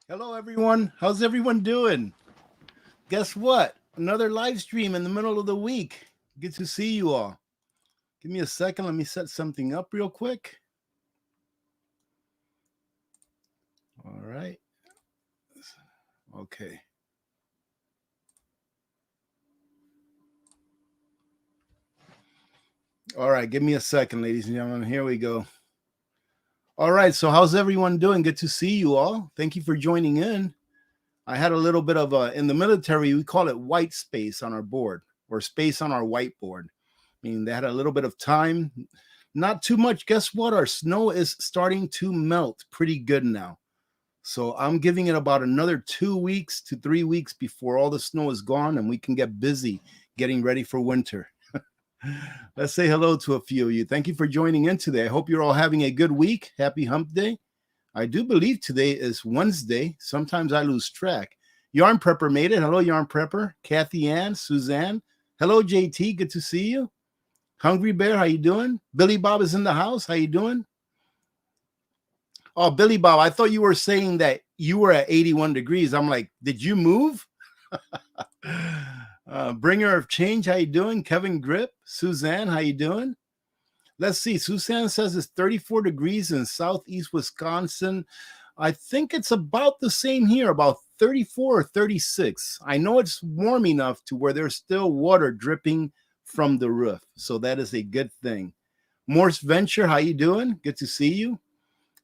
Hello, everyone. How's everyone doing? Guess what? Another live stream in the middle of the week. Good to see you all. Give me a second. Let me set something up real quick. All right. Okay. All right. Give me a second, ladies and gentlemen. Here we go. All right. So, how's everyone doing? Good to see you all. Thank you for joining in. I had a little bit of in the military, we call it white space on our board or space on our whiteboard. Meaning they had a little bit of time, not too much. Guess what? Our snow is starting to melt pretty good now. So I'm giving it about another 2 weeks to 3 weeks before all the snow is gone and we can get busy getting ready for winter. Let's say hello to a few of you. Thank you for joining in today. I hope you're all having a good week. Happy hump day. I do believe today is Wednesday. Sometimes I lose track. Yarn Prepper made it. Hello, Yarn Prepper. Kathy Ann, Suzanne. Hello, JT. Good to see you. Hungry Bear, how you doing? Billy Bob is in the house. How you doing? Oh, Billy Bob, I thought you were saying that you were at 81 degrees. I'm like, did you move? Bringer of Change, how you doing? Kevin Grip, Suzanne, how you doing? Let's see. Suzanne says it's 34 degrees in southeast Wisconsin. I think it's about the same here, about 34 or 36. I know it's warm enough to where there's still water dripping from the roof. So that is a good thing. Morse Venture, how you doing? Good to see you.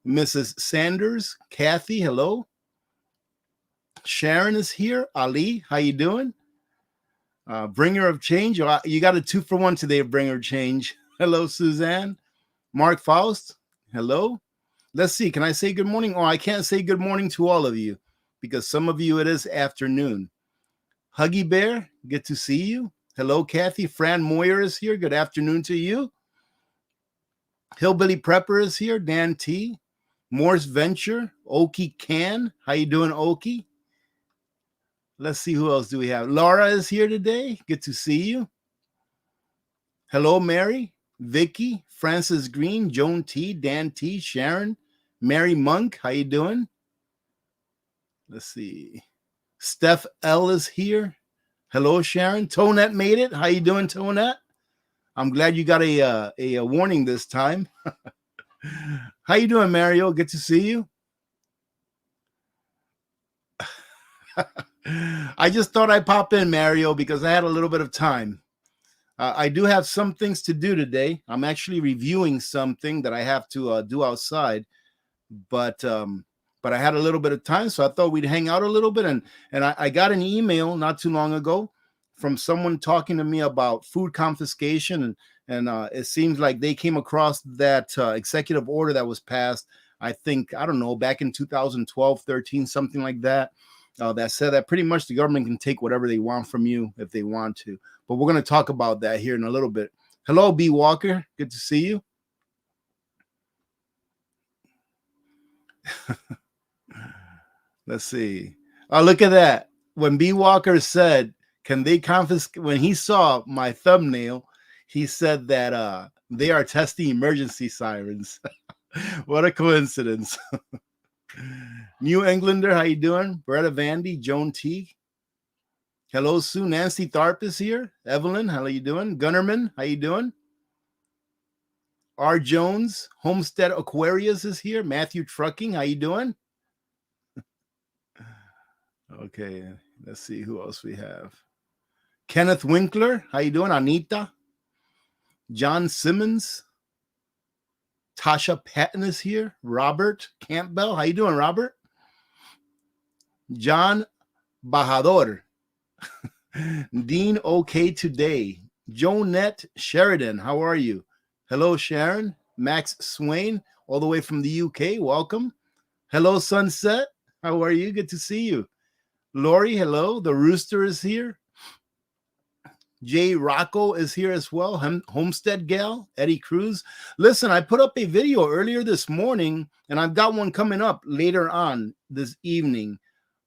Mrs. Sanders, Kathy, hello. Sharon is here. Ali, how you doing? Bringer of Change, you got a 2-for-1 today, Bringer of Change. Hello, Suzanne. Mark Faust, hello. Let's see, can I say good morning? Oh, I can't say good morning to all of you because some of you it is afternoon. Huggy Bear, good to see you. Hello, Kathy. Fran Moyer is here. Good afternoon to you. Hillbilly Prepper is here. Dan T. Morse Venture. Okie Can. How you doing, Okie? Let's see who else do we have. Laura is here today. Good to see you. Hello, Mary. Vicky. Francis Green. Joan T. Dan T. Sharon. Mary Monk. How you doing? Let's see. Steph L is here. Hello, Sharon. Tonette made it. How you doing, Tonette? I'm glad you got a warning this time. How you doing, Mario? Good to see you. I just thought I'd pop in, Mario, because I had a little bit of time. I do have some things to do today. I'm actually reviewing something that I have to do outside, but I had a little bit of time, so I thought we'd hang out a little bit. And I got an email not too long ago from someone talking to me about food confiscation, and it seems like they came across that executive order that was passed, I think, I don't know, back in 2012, 13, something like that, that said that pretty much the government can take whatever they want from you if they want to. But we're going to talk about that here in a little bit. Hello, B. Walker. Good to see you. Let's see. Oh, look at that. When B. Walker said, can they confiscate, when he saw my thumbnail, he said that they are testing emergency sirens. What a coincidence. New Englander, how you doing? Beretta Vandy, Joan T. Hello, Sue. Nancy Tharp is here. Evelyn, how are you doing? Gunnerman, how you doing? R. Jones, Homestead Aquarius is here. Matthew Trucking, how you doing? Okay, let's see who else we have. Kenneth Winkler, how you doing? Anita. John Simmons. Tasha Patton is here. Robert Campbell, how you doing, Robert? John Bajador. Dean OK Today. Jonette Sheridan, how are you? Hello, Sharon. Max Swain, all the way from the UK, welcome. Hello, Sunset, how are you? Good to see you. Lori, hello. The Rooster is here. Jay Rocco is here as well. Homestead Gal, Eddie Cruz. Listen, I put up a video earlier this morning, and I've got one coming up later on this evening.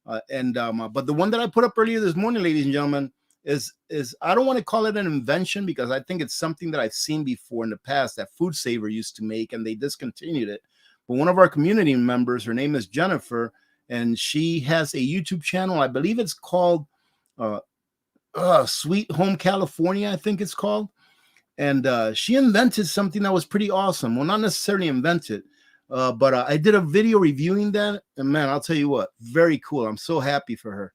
But the one that I put up earlier this morning, ladies and gentlemen, is I don't want to call it an invention because I think it's something that I've seen before in the past that Food Saver used to make, and they discontinued it. But one of our community members, her name is Jennifer, and she has a YouTube channel. I believe it's called uh, Sweet Home California, I think it's called. And she invented something that was pretty awesome. Well, not necessarily invented, but I did a video reviewing that, and man, I'll tell you what, very cool. I'm so happy for her.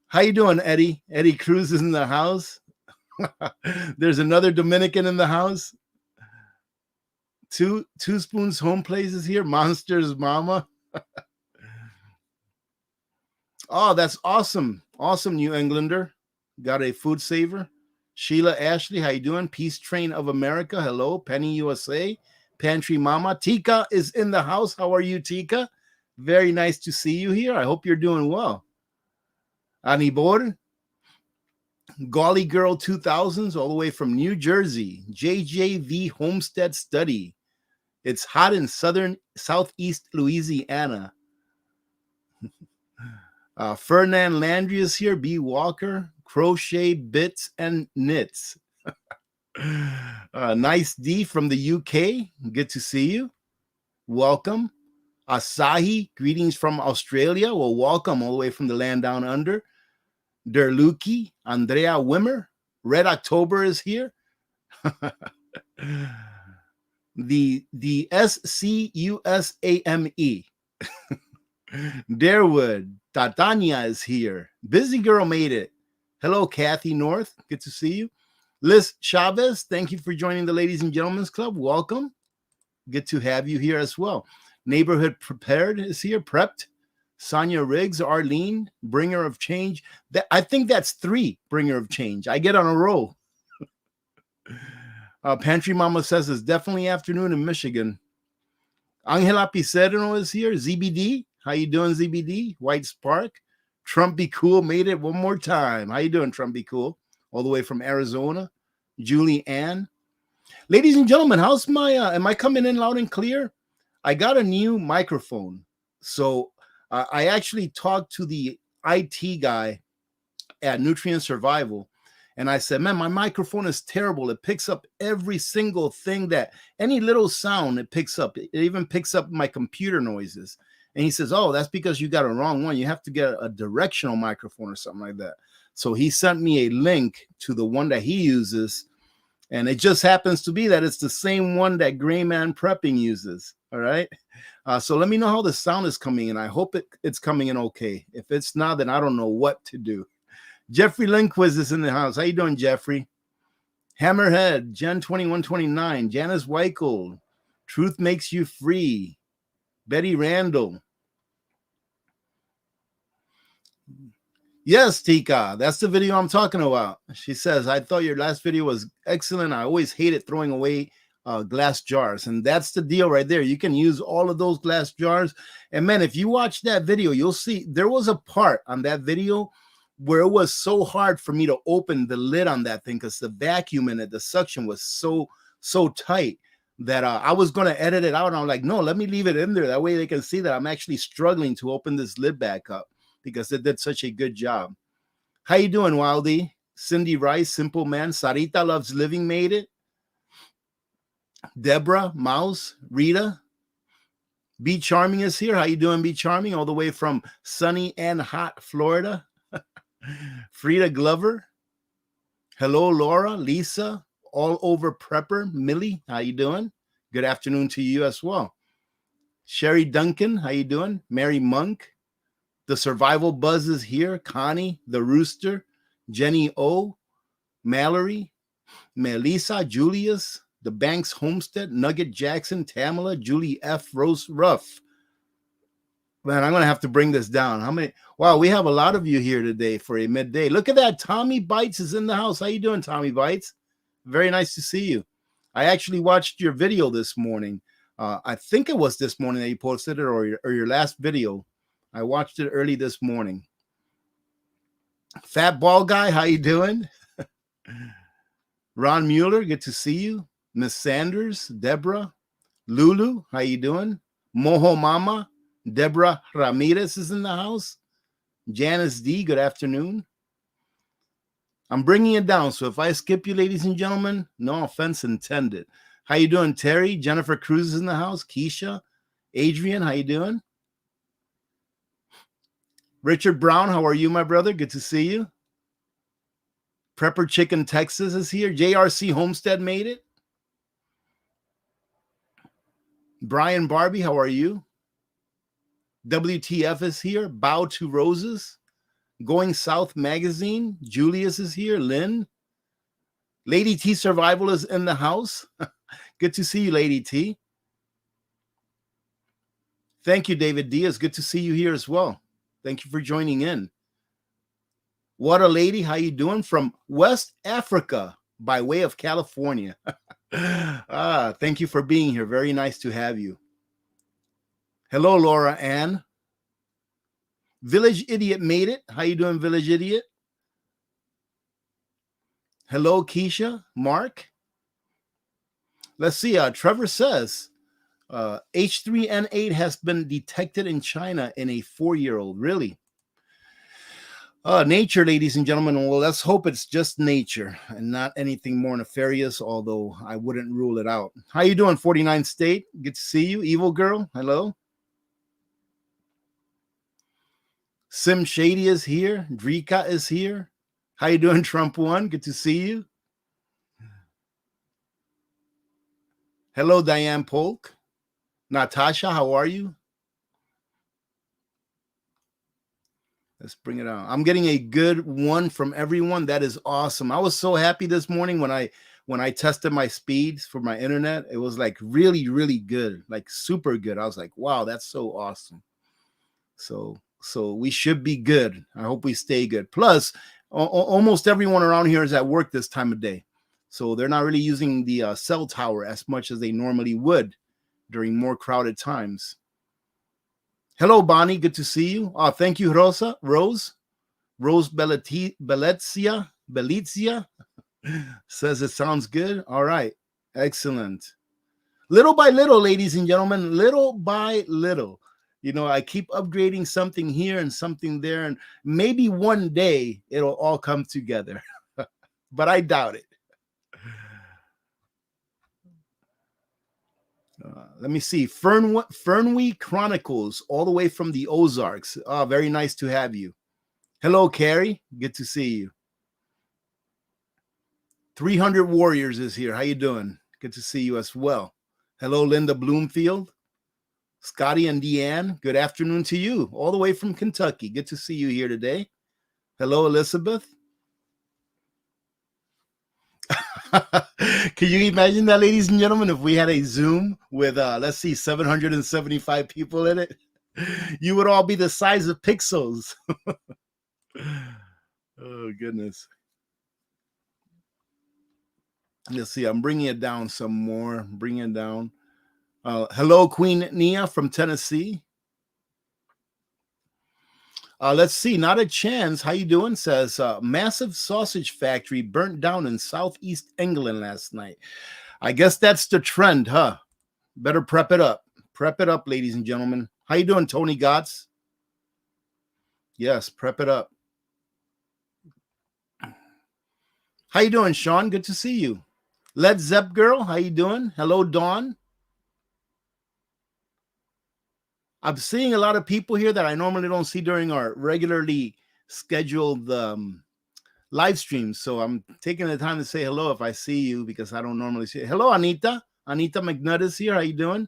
How you doing, Eddie? Eddie Cruz is in the house. There's another Dominican in the house. Two Spoons Home Place is here. Monsters Mama. Oh, that's awesome. Awesome, New Englander. Got a food saver. Sheila Ashley, how you doing? Peace Train of America. Hello. Penny USA. Pantry Mama. Tika is in the house. How are you, Tika? Very nice to see you here. I hope you're doing well. Anibor. Golly Girl 2000s, all the way from New Jersey. JJV Homestead Study. It's hot in southeast Louisiana. Fernand Landry is here. B. Walker. Crochet Bits and Knits. Nice D from the UK. Good to see you. Welcome. Asahi, greetings from Australia. Well, welcome all the way from the land down under. Derluki, Andrea Wimmer. Red October is here. the SCUSAME. Darewood, Tatania is here. Busy Girl made it. Hello, Kathy North. Good to see you. Liz Chavez, thank you for joining the Ladies and Gentlemen's Club. Welcome. Good to have you here as well. Neighborhood Prepared is here. Prepped. Sonia Riggs, Arlene, Bringer of Change. I think that's 3 Bringer of Change. I get on a roll. Pantry Mama says it's definitely afternoon in Michigan. Angela Pizarro is here. ZBD. How you doing, ZBD? White Spark. Trump Be Cool made it one more time. How you doing, Trump Be Cool? All the way from Arizona. Julie Ann. Ladies and gentlemen, how's my, am I coming in loud and clear? I got a new microphone. So I actually talked to the IT guy at Nutrient Survival. And I said, man, my microphone is terrible. It picks up every single thing that, any little sound it picks up. It even picks up my computer noises. And he says, oh, that's because you got a wrong one. You have to get a directional microphone or something like that. So he sent me a link to the one that he uses. And it just happens to be that it's the same one that Gray Man Prepping uses. All right. So let me know how the sound is coming in. I hope it's coming in okay. If it's not, then I don't know what to do. Jeffrey Lindquist is in the house. How you doing, Jeffrey? Hammerhead, Jen 2129, Janice Weichel, Truth Makes You Free, Betty Randall. Yes, Tika, that's the video I'm talking about. She says, I thought your last video was excellent. I always hated throwing away glass jars. And that's the deal right there. You can use all of those glass jars. And man, if you watch that video, you'll see there was a part on that video where it was so hard for me to open the lid on that thing because the vacuum in it, the suction was so tight that I was going to edit it out. And I'm like, no, let me leave it in there. That way they can see that I'm actually struggling to open this lid back up because it did such a good job. How you doing, Wildy? Cindy Rice, Simple Man. Sarita Loves Living made it. Deborah, Mouse, Rita. Be Charming is here. How you doing, Be Charming? All the way from sunny and hot Florida. Frida Glover. Hello, Laura, Lisa, all over Prepper, Millie. How you doing? Good afternoon to you as well. Sherry Duncan, how you doing? Mary Monk. The Survival Buzz is here. Connie, the Rooster, Jenny O, Mallory, Melissa, Julius, the Banks Homestead, Nugget Jackson, Tamala, Julie F. Rose Ruff. Man, I'm going to have to bring this down. How many? Wow, we have a lot of you here today for a midday. Look at that. Tommy Bites is in the house. How you doing, Tommy Bites? Very nice to see you. I actually watched your video this morning. I think it was this morning that you posted it or your last video. I watched it early this morning. Fat Ball Guy, how you doing? Ron Mueller, good to see you. Miss Sanders, Deborah, Lulu, how you doing? Moho Mama, Deborah Ramirez is in the house. Janice D, good afternoon. I'm bringing it down, so if I skip you, ladies and gentlemen, no offense intended. How you doing, Terry? Jennifer Cruz is in the house. Keisha, Adrian, how you doing? Richard Brown, how are you, my brother? Good to see you. Prepper Chicken Texas is here. JRC Homestead made it. Brian Barbie, how are you? WTF is here. Bow to Roses. Going South Magazine. Julius is here. Lynn. Lady T Survival is in the house. Good to see you, Lady T. Thank you, David Diaz. Good to see you here as well. Thank you for joining in. What a lady. How you doing? From West Africa by way of California. Thank you for being here. Very nice to have you. Hello, Laura Ann. Village Idiot made it. How you doing, Village Idiot? Hello, Keisha. Mark. Let's see. Trevor says H3N8 has been detected in China in a 4-year-old. Really? Nature, ladies and gentlemen. Well, let's hope it's just nature and not anything more nefarious, although I wouldn't rule it out. How you doing, 49 State? Good to see you. Evil Girl, hello. Sim Shady is here. Drika is here. How you doing, Trump One? Good to see you. Hello, Diane Polk. Natasha, how are you? Let's bring it on. I'm getting a good one from everyone. That is awesome. I was so happy this morning when I tested my speeds for my internet. It was like really, really good, like super good. I was like, wow, that's so awesome. So we should be good. I hope we stay good. Plus, almost everyone around here is at work this time of day. So they're not really using the cell tower as much as they normally would during more crowded times. Hello, Bonnie. Good to see you. Thank you, Rose Belezia says it sounds good. All right. Excellent. Little by little, ladies and gentlemen, little by little. You know, I keep upgrading something here and something there, and maybe one day it'll all come together. But I doubt it. Let me see. Fernwee Chronicles, all the way from the Ozarks. Very nice to have you. Hello, Carrie. Good to see you. 300 Warriors is here. How you doing? Good to see you as well. Hello, Linda Bloomfield. Scotty and Deanne, good afternoon to you, all the way from Kentucky. Good to see you here today. Hello, Elizabeth. Can you imagine that, ladies and gentlemen, if we had a Zoom with, let's see, 775 people in it? You would all be the size of pixels. Oh, goodness. Let's see. I'm bringing it down some more. Bringing it down. Hello, Queen Nia from Tennessee. Let's see. Not a chance. How you doing? Says massive sausage factory burnt down in southeast England last night. I guess that's the trend, huh? Better prep it up. Prep it up, ladies and gentlemen. How you doing, Tony Gotts? Yes, prep it up. How you doing, Sean? Good to see you. Led Zepp girl, how you doing? Hello, Dawn. I'm seeing a lot of people here that I normally don't see during our regularly scheduled live streams. So I'm taking the time to say hello if I see you, because I don't normally see it. Hello, Anita. Anita McNutt is here. How you doing?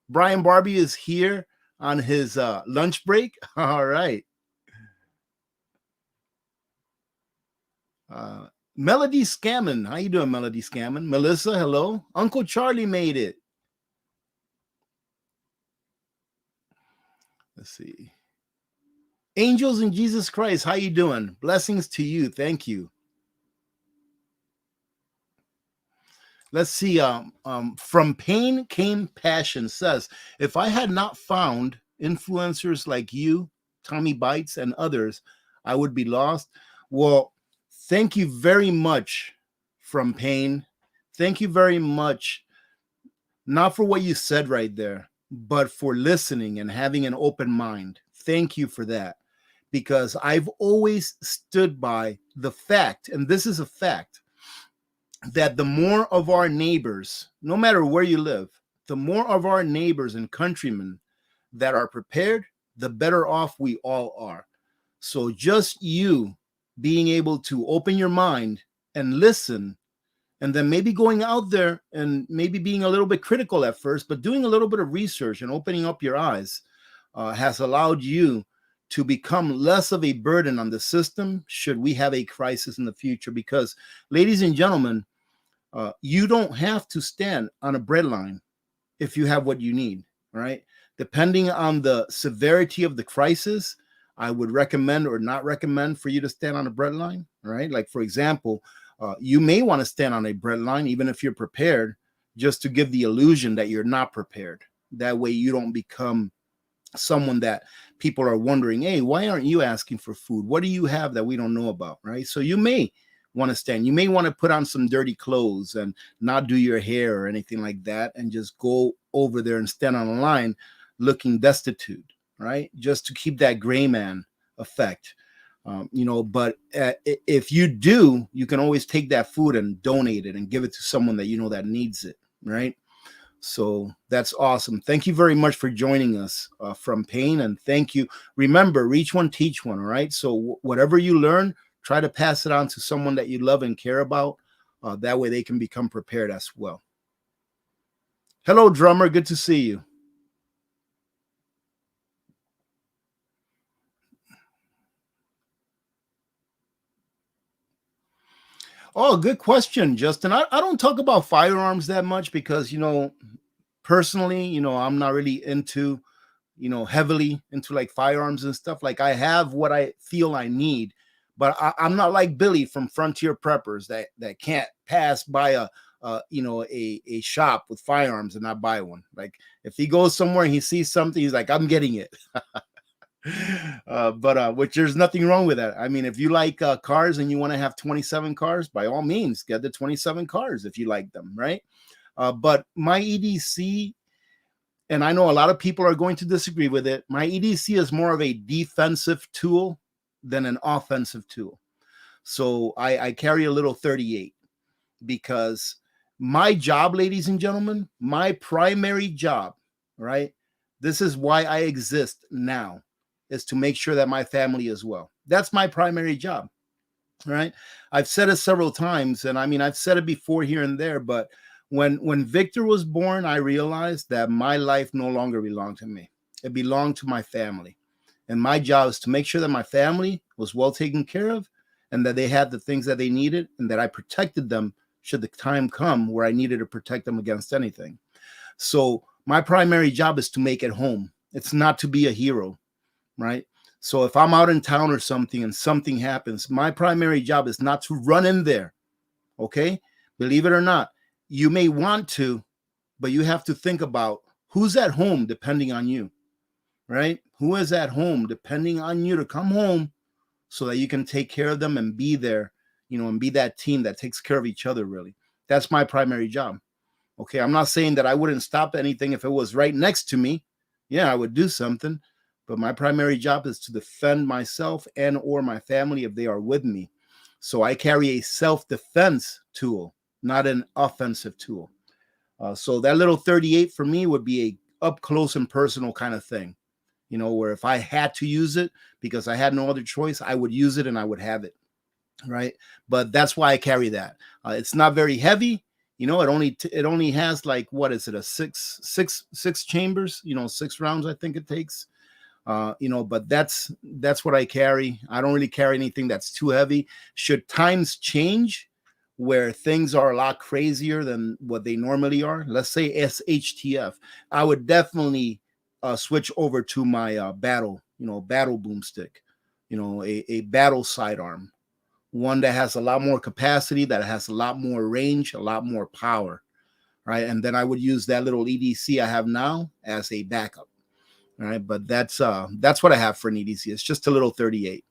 Brian Barbie is here on his lunch break. All right. Melody Scammon. How you doing, Melody Scammon? Melissa, hello. Uncle Charlie made it. Let's see. Angels in Jesus Christ, how you doing? Blessings to you. Thank you. Let's see. From Pain Came Passion says, if I had not found influencers like you, Tommy Bites, and others, I would be lost. Well, thank you very much, From Pain. Thank you very much. Not for what you said right there, but for listening and having an open mind. Thank you for that, because I've always stood by the fact, and this is a fact, that the more of our neighbors, no matter where you live, the more of our neighbors and countrymen that are prepared, the better off we all are. So just you being able to open your mind and listen, and then maybe going out there and maybe being a little bit critical at first, but doing a little bit of research and opening up your eyes has allowed you to become less of a burden on the system should we have a crisis in the future. Because, ladies and gentlemen, you don't have to stand on a bread line if you have what you need, right? Depending on the severity of the crisis, I would recommend or not recommend for you to stand on a bread line, right? Like, for example, you may want to stand on a bread line, even if you're prepared, just to give the illusion that you're not prepared. That way you don't become someone that people are wondering, hey, why aren't you asking for food? What do you have that we don't know about, right? So you may want to stand. You may want to put on some dirty clothes and not do your hair or anything like that, and just go over there and stand on a line looking destitute, right? Just to keep that gray man effect. But if you do, you can always take that food and donate it and give it to someone that you know that needs it, right? So that's awesome. Thank you very much for joining us from Pain, and thank you. Remember, reach one, teach one, all right? So whatever you learn, try to pass it on to someone that you love and care about. That way they can become prepared as well. Hello, drummer. Good to see you. Oh, good question, Justin. I don't talk about firearms that much because, personally, I'm not really into, heavily into like firearms and stuff. Like, I have what I feel I need, but I'm not like Billy from Frontier Preppers that can't pass by a shop with firearms and not buy one. Like, if he goes somewhere and he sees something, he's like, I'm getting it. But which there's nothing wrong with that. I mean, if you like cars and you want to have 27 cars, by all means, get the 27 cars if you like them, right? But my EDC, and I know a lot of people are going to disagree with it, my EDC is more of a defensive tool than an offensive tool. So I carry a little 38 because my job, ladies and gentlemen, my primary job, right? This is why I exist now, is to make sure that my family is well. That's my primary job, right? I've said it several times, and I mean, I've said it before here and there, but when Victor was born, I realized that my life no longer belonged to me. It belonged to my family. And my job is to make sure that my family was well taken care of and that they had the things that they needed and that I protected them should the time come where I needed to protect them against anything. So my primary job is to make it home. It's not to be a hero, right? So if I'm out in town or something and something happens, my primary job is not to run in there, okay? Believe it or not, you may want to, but you have to think about who's at home depending on you, right? Who is at home depending on you to come home so that you can take care of them and be there, and be that team that takes care of each other, really. That's my primary job. Okay, I'm not saying that I wouldn't stop anything if it was right next to me. Yeah, I would do something. But my primary job is to defend myself and or my family if they are with me. So I carry a self-defense tool, not an offensive tool. So that little 38 for me would be a up close and personal kind of thing, where if I had to use it because I had no other choice, I would use it and I would have it, right? But that's why I carry that. It's not very heavy. It only has like, what is it, a six chambers, 6 rounds I think it takes. But that's what I carry. I don't really carry anything that's too heavy. Should times change where things are a lot crazier than what they normally are, let's say SHTF, I would definitely switch over to my battle boomstick, a battle sidearm, one that has a lot more capacity, that has a lot more range, a lot more power, right? And then I would use that little EDC I have now as a backup. All right, but that's what I have for an EDC. It's just a little 38.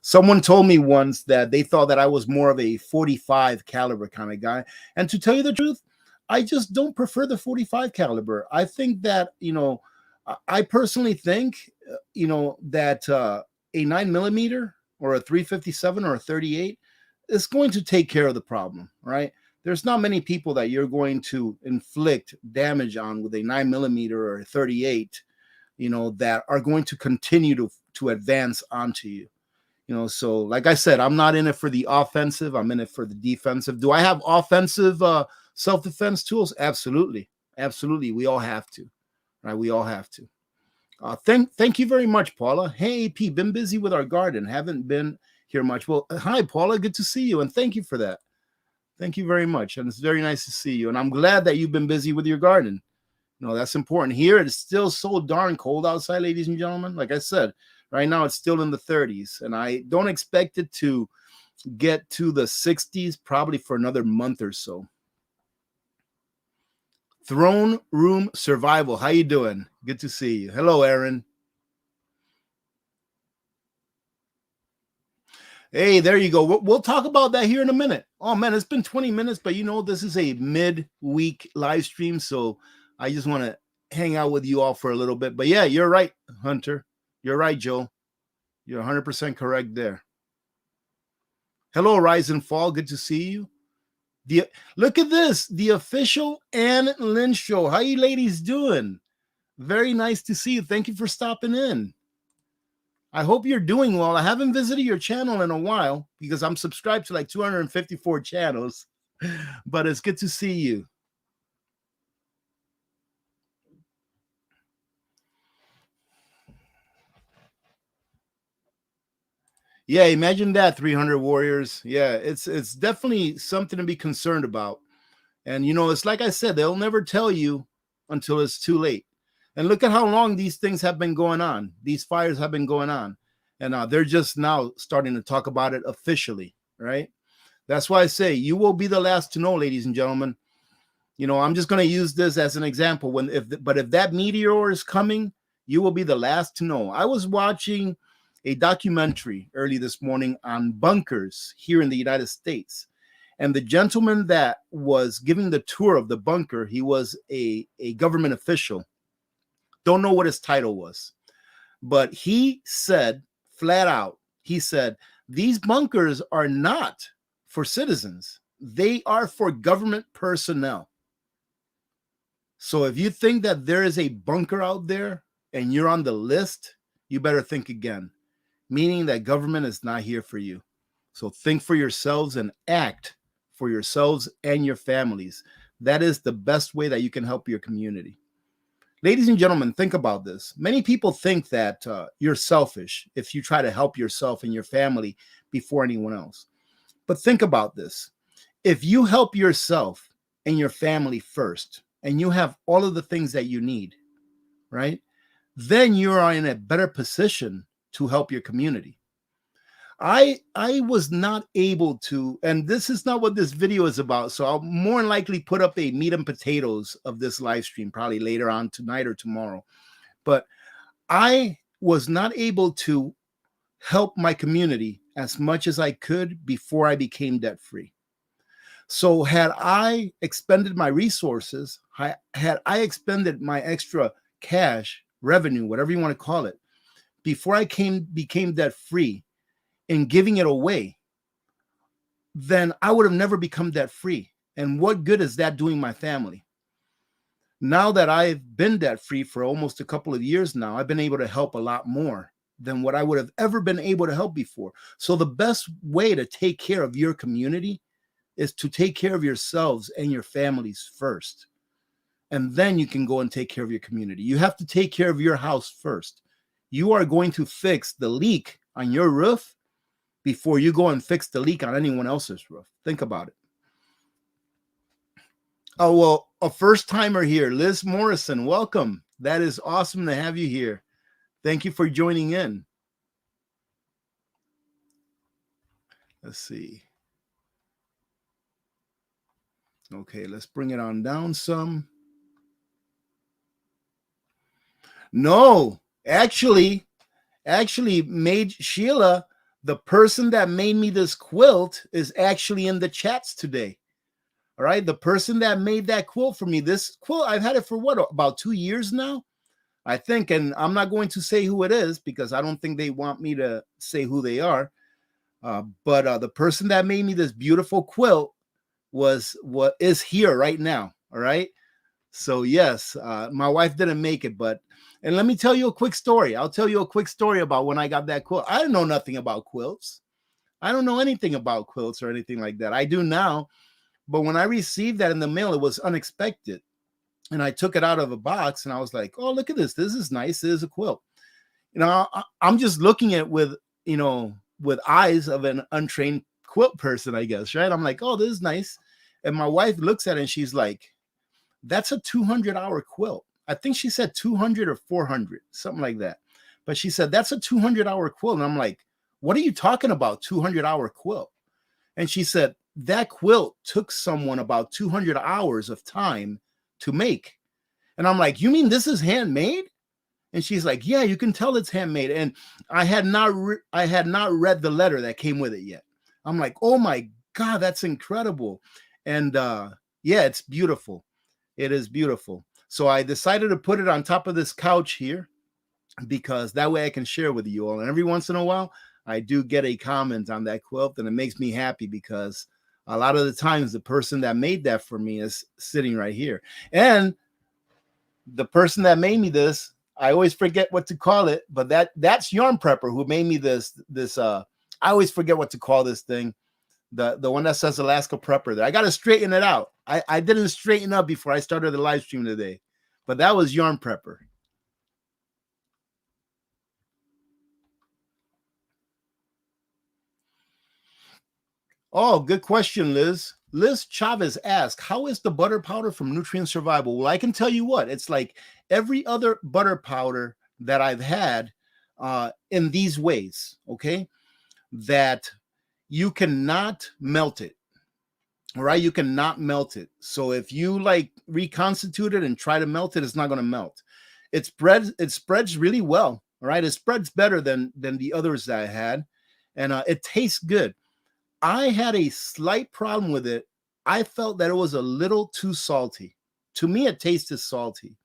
Someone told me once that they thought that I was more of a 45 caliber kind of guy. And to tell you the truth, I just don't prefer the 45 caliber. I think that, I personally think, that a 9mm or a 357 or a 38 is going to take care of the problem, right? There's not many people that you're going to inflict damage on with a 9mm or a 38, that are going to continue to advance onto you. So like I said, I'm not in it for the offensive. I'm in it for the defensive. Do I have offensive self-defense tools? Absolutely. Absolutely. We all have to, right? We all have to. Thank you very much, Paula. Hey, AP, been busy with our garden. Haven't been here much. Well, hi, Paula. Good to see you. And thank you for that. Thank you very much. And it's very nice to see you. And I'm glad that you've been busy with your garden. That's important. Here, it's still so darn cold outside, ladies and gentlemen. Like I said, right now it's still in the 30s. And I don't expect it to get to the 60s probably for another month or so. Throne Room Survival. How you doing? Good to see you. Hello, Aaron. Hey, there you go. We'll talk about that here in a minute. Oh, man, it's been 20 minutes, but this is a mid-week live stream, so I just want to hang out with you all for a little bit. But yeah, you're right, Hunter. You're right, Joe. You're 100% correct there. Hello, Rise and Fall. Good to see you. Look at this, the official Ann Lynn show. How you ladies doing? Very nice to see you. Thank you for stopping in. I hope you're doing well. I haven't visited your channel in a while because I'm subscribed to like 254 channels, but it's good to see you. Yeah, imagine that, 300 warriors. Yeah, it's definitely something to be concerned about. And it's like I said, they'll never tell you until it's too late. And look at how long these things have been going on. These fires have been going on. And they're just now starting to talk about it officially, right? That's why I say you will be the last to know, ladies and gentlemen. I'm just going to use this as an example. If that meteor is coming, you will be the last to know. I was watching a documentary early this morning on bunkers here in the United States. And the gentleman that was giving the tour of the bunker, he was a government official. Don't know what his title was. But he said flat out, he said, these bunkers are not for citizens. They are for government personnel. So if you think that there is a bunker out there and you're on the list, you better think again, meaning that government is not here for you. So think for yourselves and act for yourselves and your families. That is the best way that you can help your community. Ladies and gentlemen, think about this. Many people think that you're selfish if you try to help yourself and your family before anyone else. But think about this. If you help yourself and your family first, and you have all of the things that you need, right? Then you are in a better position to help your community. I was not able to, and this is not what this video is about, so I'll more than likely put up a meat and potatoes of this live stream probably later on tonight or tomorrow. But I was not able to help my community as much as I could before I became debt-free. So had I expended my resources, had I expended my extra cash, revenue, whatever you want to call it, before I became debt-free in giving it away, then I would have never become debt-free. And what good is that doing my family? Now that I've been debt-free for almost a couple of years now, I've been able to help a lot more than what I would have ever been able to help before. So the best way to take care of your community is to take care of yourselves and your families first. And then you can go and take care of your community. You have to take care of your house first. You are going to fix the leak on your roof before you go and fix the leak on anyone else's roof. Think about it. Oh, well, a first timer here, Liz Morrison, welcome. That is awesome to have you here. Thank you for joining in. Let's see. Okay, let's bring it on down some. No, actually, made Sheila, the person that made me this quilt, is actually in the chats today. All right, the person that made that quilt for me, this quilt, I've had it for what, about 2 years now, I think, and I'm not going to say who it is because I don't think they want me to say who they are. But the person that made me this beautiful quilt is here right now. All right. So yes, my wife didn't make it, but And let me tell you a quick story. I'll tell you a quick story about when I got that quilt. I didn't know nothing about quilts. I don't know anything about quilts or anything like that. I do now, but when I received that in the mail, it was unexpected. And I took it out of a box and I was like, oh, look at this. This is nice. This is a quilt. I'm just looking at it with, with eyes of an untrained quilt person, I guess, right? I'm like, oh, this is nice. And my wife looks at it and she's like, that's a 200-hour quilt. I think she said 200 or 400, something like that. But she said, that's a 200-hour quilt. And I'm like, what are you talking about, 200-hour quilt? And she said, that quilt took someone about 200 hours of time to make. And I'm like, you mean this is handmade? And she's like, yeah, you can tell it's handmade. And I had not read the letter that came with it yet. I'm like, oh my God, that's incredible. And yeah, it's beautiful. It is beautiful. So I decided to put it on top of this couch here because that way I can share with you all. And every once in a while, I do get a comment on that quilt, and it makes me happy because a lot of the times the person that made that for me is sitting right here. And the person that made me this, I always forget what to call it, but that's Yarn Prepper who made me this. I always forget what to call this thing. The one that says Alaska Prepper there. I got to straighten it out. I didn't straighten up before I started the live stream today, but that was Yarn Prepper. Oh, good question, Liz. Liz Chavez asked, how is the butter powder from Nutrient Survival? Well, I can tell you what, it's like every other butter powder that I've had in these ways, okay, that you cannot melt it. All right, you cannot melt it. So if you like reconstitute it and try to melt it, it's not going to melt. It spreads really well. All right, it spreads better than the others that I had, and it tastes good. I had a slight problem with it. I felt that it was a little too salty. To me, it tasted salty,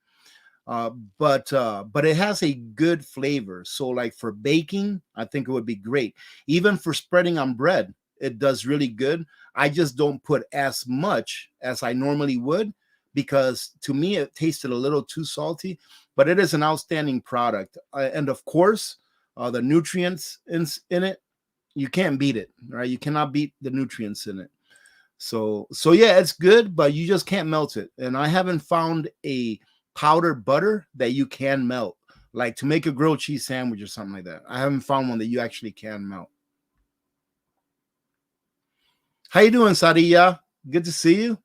but it has a good flavor. So, like for baking, I think it would be great. Even for spreading on bread, it does really good. I just don't put as much as I normally would because to me, it tasted a little too salty. But it is an outstanding product, and of course, the nutrients in it. You can't beat it, right? You cannot beat the nutrients in it. So yeah, it's good, but you just can't melt it. And I haven't found a powdered butter that you can melt, like to make a grilled cheese sandwich or something like that. I haven't found one that you actually can melt. How you doing, Sadiya? Good to see you.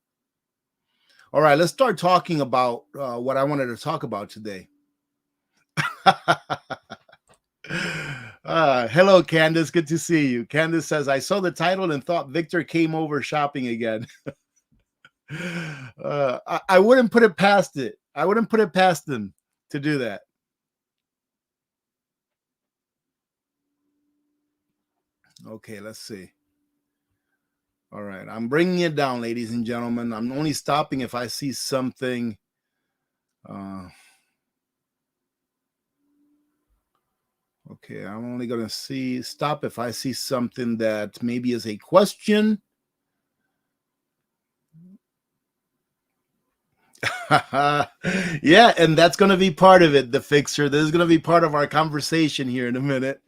All right, let's start talking about what I wanted to talk about today. Hello, Candace. Good to see you. Candace says, I saw the title and thought Victor came over shopping again. I wouldn't put it past it. I wouldn't put it past him to do that. Okay, let's see. All right, I'm bringing it down, ladies and gentlemen. I'm only stopping if I see something. Okay, I'm only going to stop if I see something that maybe is a question. Yeah, and that's going to be part of it, the fixer. This is going to be part of our conversation here in a minute.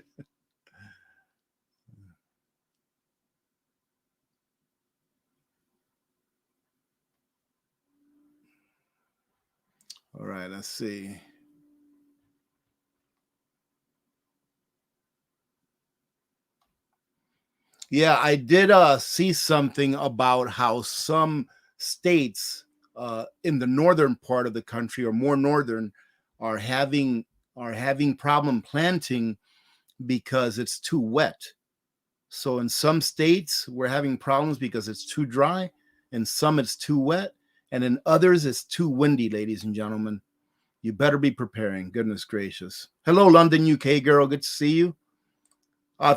All right, let's see. Yeah, I did see something about how some states in the northern part of the country, or more northern, are having problem planting because it's too wet. So in some states we're having problems because it's too dry, in some it's too wet, and in others it's too windy, ladies and gentlemen. You better be preparing. Goodness gracious. Hello, London, UK girl. Good to see you.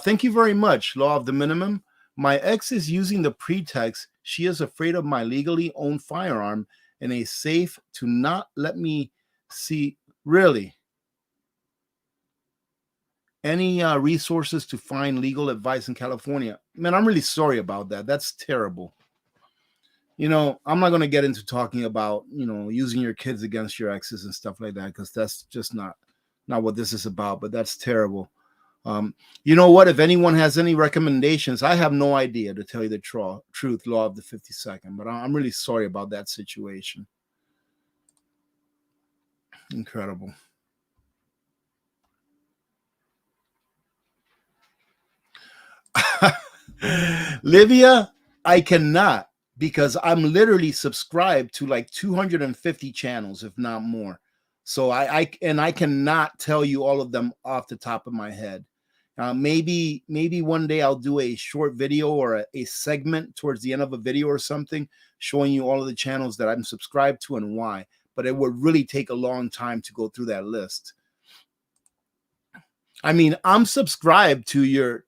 Thank you very much, Law of the Minimum. My ex is using the pretext she is afraid of my legally owned firearm in a safe to not let me see. Really? Any resources to find legal advice in California? Man, I'm really sorry about that. That's terrible. I'm not going to get into talking about, using your kids against your exes and stuff like that, because that's just not what this is about. But that's terrible. You know what? If anyone has any recommendations, I have no idea, to tell you the truth, law of the 52nd. But I'm really sorry about that situation. Incredible. Livia, I cannot, because I'm literally subscribed to like 250 channels, if not more. So I cannot tell you all of them off the top of my head. Maybe one day I'll do a short video or a segment towards the end of a video or something, showing you all of the channels that I'm subscribed to and why. But it would really take a long time to go through that list. I mean, I'm subscribed to your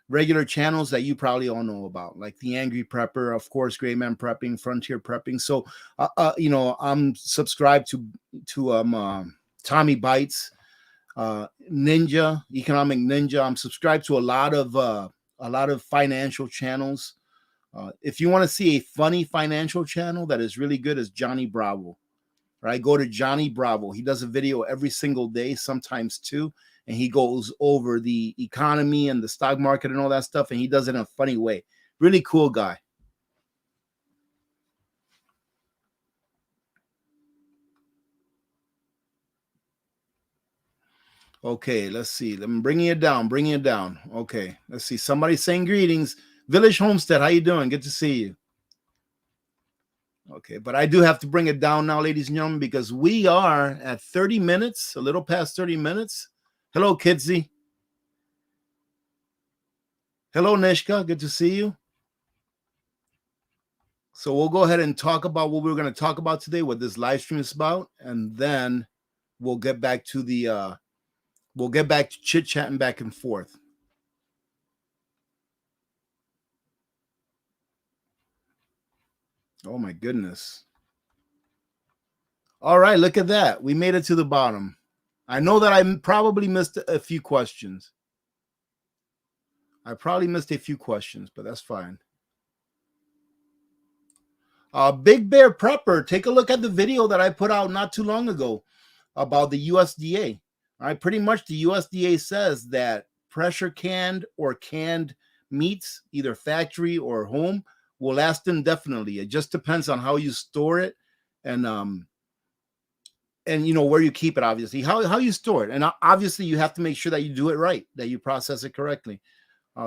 regular channels that you probably all know about, like the Angry Prepper, of course, Gray Man Prepping, Frontier Prepping. So, I'm subscribed to Tommy Bites, Ninja, Economic Ninja. I'm subscribed to a lot of financial channels. If you want to see a funny financial channel that is really good, is Johnny Bravo. Right? Go to Johnny Bravo. He does a video every single day, sometimes two, and he goes over the economy and the stock market and all that stuff, and he does it in a funny way. Really cool guy. Okay, let's see. I'm bringing it down. Okay, let's see. Somebody saying greetings. Village Homestead, how you doing? Good to see you. Okay, but I do have to bring it down now, ladies and gentlemen, because we are at 30 minutes, a little past 30 minutes. Hello, Kidsy. Hello, Nishka. Good to see you. So we'll go ahead and talk about what we're going to talk about today, what this live stream is about, and then we'll get back to chit-chatting back and forth. Oh my goodness. All right, look at that. We made it to the bottom. I know that I probably missed a few questions. But that's fine. Big Bear Prepper, take a look at the video that I put out not too long ago about the USDA. All right, pretty much the USDA says that pressure canned or canned meats, either factory or home, will last indefinitely. It just depends on how you store it and where you keep it, obviously, how you store it. And obviously you have to make sure that you do it right, that you process it correctly.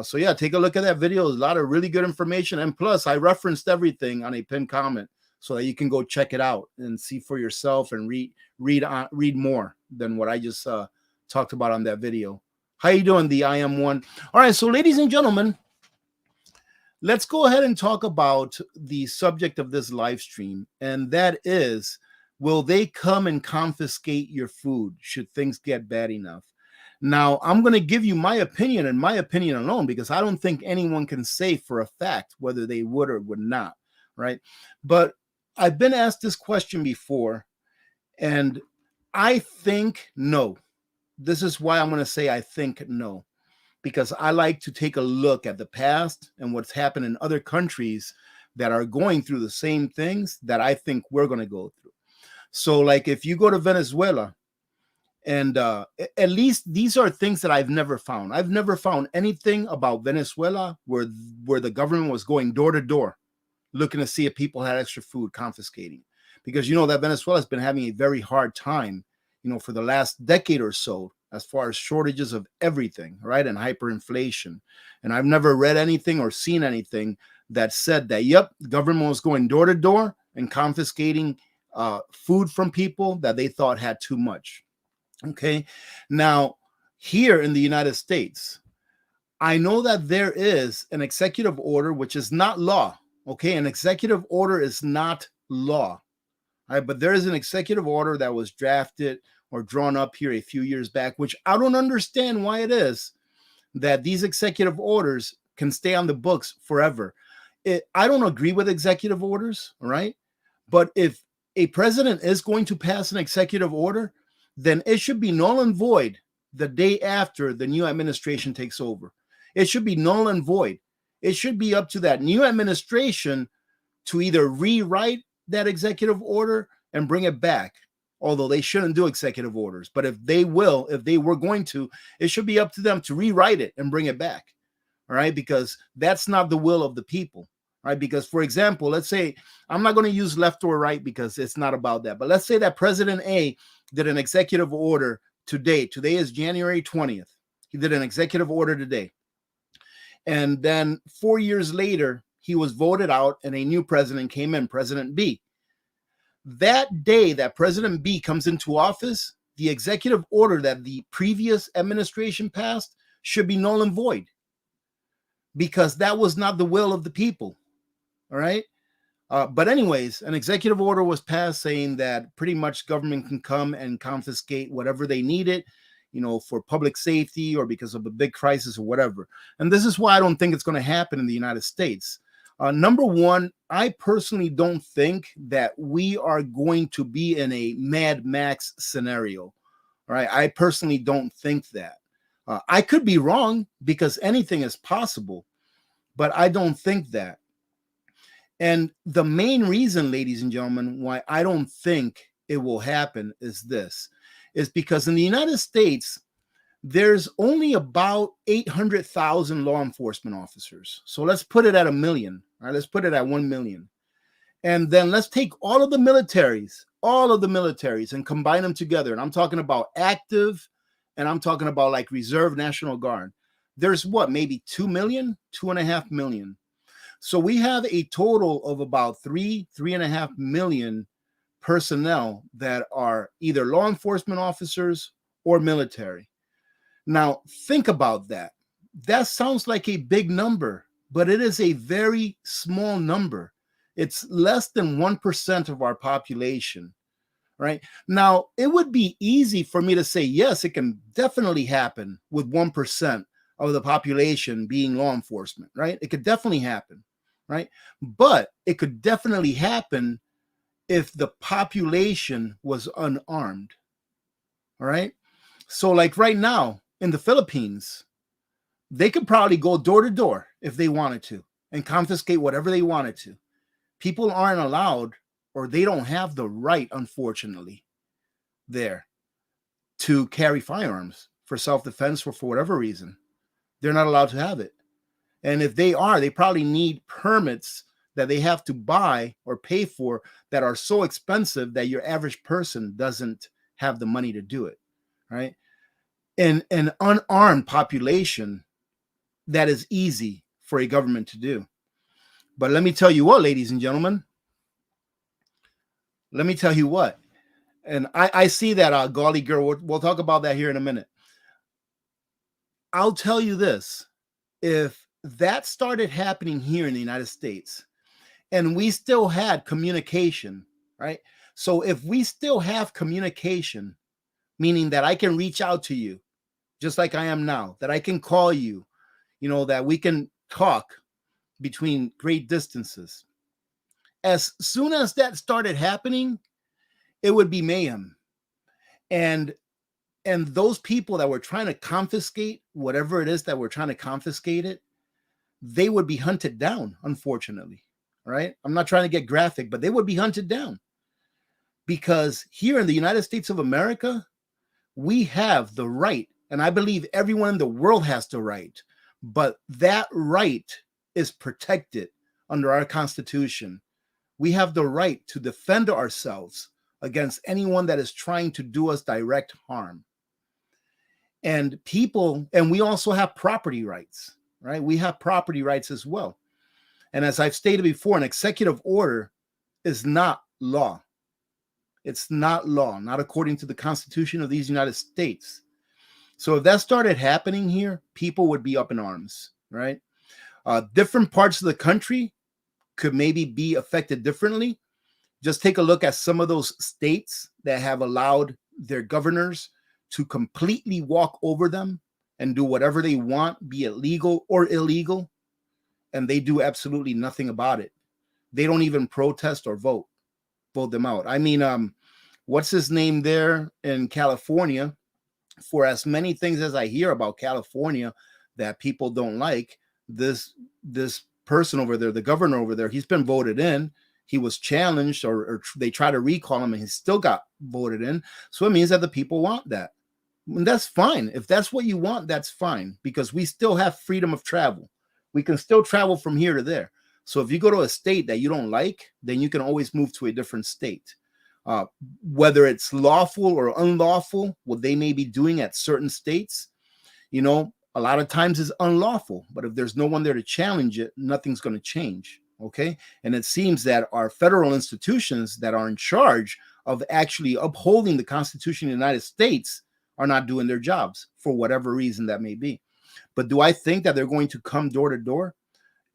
So yeah, take a look at that video. There's a lot of really good information. And plus I referenced everything on a pinned comment so that you can go check it out and see for yourself and read more than what I just talked about on that video. How you doing, the I am one? All right, so ladies and gentlemen, let's go ahead and talk about the subject of this live stream. And that is, will they come and confiscate your food should things get bad enough? Now, I'm going to give you my opinion and my opinion alone, because I don't think anyone can say for a fact whether they would or would not, right? But I've been asked this question before, and I think no. This is why I'm going to say I think no, because I like to take a look at the past and what's happened in other countries that are going through the same things that I think we're going to go through. So like if you go to Venezuela, and at least these are things that I've never found. I've never found anything about Venezuela where the government was going door to door looking to see if people had extra food, confiscating. Because that Venezuela has been having a very hard time, for the last decade or so, as far as shortages of everything, right? And hyperinflation. And I've never read anything or seen anything that said that, yep, the government was going door to door and confiscating food from people that they thought had too much. Okay. Now, here in the United States, I know that there is an executive order, which is not law. Okay. An executive order is not law. All right. But there is an executive order that was drafted or drawn up here a few years back, which I don't understand why it is that these executive orders can stay on the books forever. I don't agree with executive orders. Right. But if a president is going to pass an executive order, then it should be null and void the day after the new administration takes over. It should be null and void. It should be up to that new administration to either rewrite that executive order and bring it back, although they shouldn't do executive orders. But if they were going to, it should be up to them to rewrite it and bring it back. All right, because that's not the will of the people. Right, because for example, let's say, I'm not going to use left or right because it's not about that, but let's say that President A did an executive order today. Today is January 20th. He did an executive order today. And then 4 years later, he was voted out and a new president came in, President B. That day that President B comes into office, the executive order that the previous administration passed should be null and void, because that was not the will of the people. All right. But anyways, an executive order was passed saying that pretty much government can come and confiscate whatever they needed, for public safety or because of a big crisis or whatever. And this is why I don't think it's going to happen in the United States. Number one, I personally don't think that we are going to be in a Mad Max scenario. All right. I personally don't think that. I could be wrong because anything is possible, but I don't think that. And the main reason, ladies and gentlemen, why I don't think it will happen is because in the United States, there's only about 800,000 law enforcement officers. So let's put it at 1 million. All right, let's put it at 1 million. And then let's take all of the militaries and combine them together. And I'm talking about active, and I'm talking about like reserve National Guard. There's maybe 2 million, 2.5 million. So we have a total of about 3.5 million personnel that are either law enforcement officers or military. Now, think about that. That sounds like a big number, but it is a very small number. It's less than 1% of our population, right? Now, it would be easy for me to say, yes, it can definitely happen with 1% of the population being law enforcement, right? It could definitely happen. Right? But it could definitely happen if the population was unarmed. All right. So like right now in the Philippines, they could probably go door to door if they wanted to and confiscate whatever they wanted to. People aren't allowed, or they don't have the right, unfortunately, there to carry firearms for self-defense or for whatever reason. They're not allowed to have it. And if they are, they probably need permits that they have to buy or pay for that are so expensive that your average person doesn't have the money to do it, right? In an unarmed population, that is easy for a government to do. But let me tell you what, ladies and gentlemen, and I see that Golly girl, we'll talk about that here in a minute. I'll tell you this, if that started happening here in the United States and we still had communication, right? So if we still have communication, meaning that I can reach out to you just like I am now, that I can call you, that we can talk between great distances. As soon as that started happening, it would be mayhem. And those people that were trying to confiscate whatever it is that we're trying to confiscate it, they would be hunted down, unfortunately, right? I'm not trying to get graphic, but they would be hunted down. Because here in the United States of America, we have the right, and I believe everyone in the world has the right, but that right is protected under our Constitution. We have the right to defend ourselves against anyone that is trying to do us direct harm. And we also have property rights, right? We have property rights as well. And as I've stated before, an executive order is not law. It's not law, not according to the Constitution of these United States. So if that started happening here, people would be up in arms, right? Different parts of the country could maybe be affected differently. Just take a look at some of those states that have allowed their governors to completely walk over them and do whatever they want, be it legal or illegal, and they do absolutely nothing about it. They don't even protest or vote them out. I mean, what's his name there in California? For as many things as I hear about California that people don't like, this person over there, the governor over there, he's been voted in. He was challenged, or they try to recall him, and he still got voted in. So it means that the people want that. And that's fine. If that's what you want, that's fine, because we still have freedom of travel. We can still travel from here to there. So if you go to a state that you don't like, then you can always move to a different state. Whether it's lawful or unlawful, what they may be doing at certain states, a lot of times it's unlawful. But if there's no one there to challenge it, nothing's going to change. Okay. And it seems that our federal institutions that are in charge of actually upholding the Constitution of the United States are not doing their jobs for whatever reason that may be. But do I think that they're going to come door to door?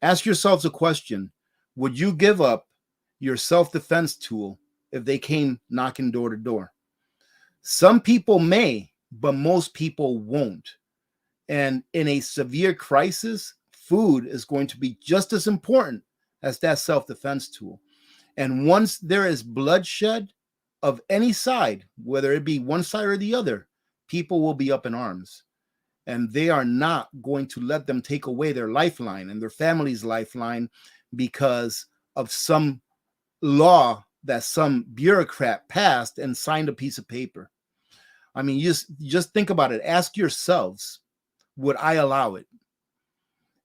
Ask yourselves a question. Would you give up your self-defense tool if they came knocking door to door? Some people may, but most people won't. And in a severe crisis, food is going to be just as important as that self-defense tool. And once there is bloodshed of any side, whether it be one side or the other, people will be up in arms. And they are not going to let them take away their lifeline and their family's lifeline because of some law that some bureaucrat passed and signed a piece of paper. I mean, just think about it. Ask yourselves, would I allow it?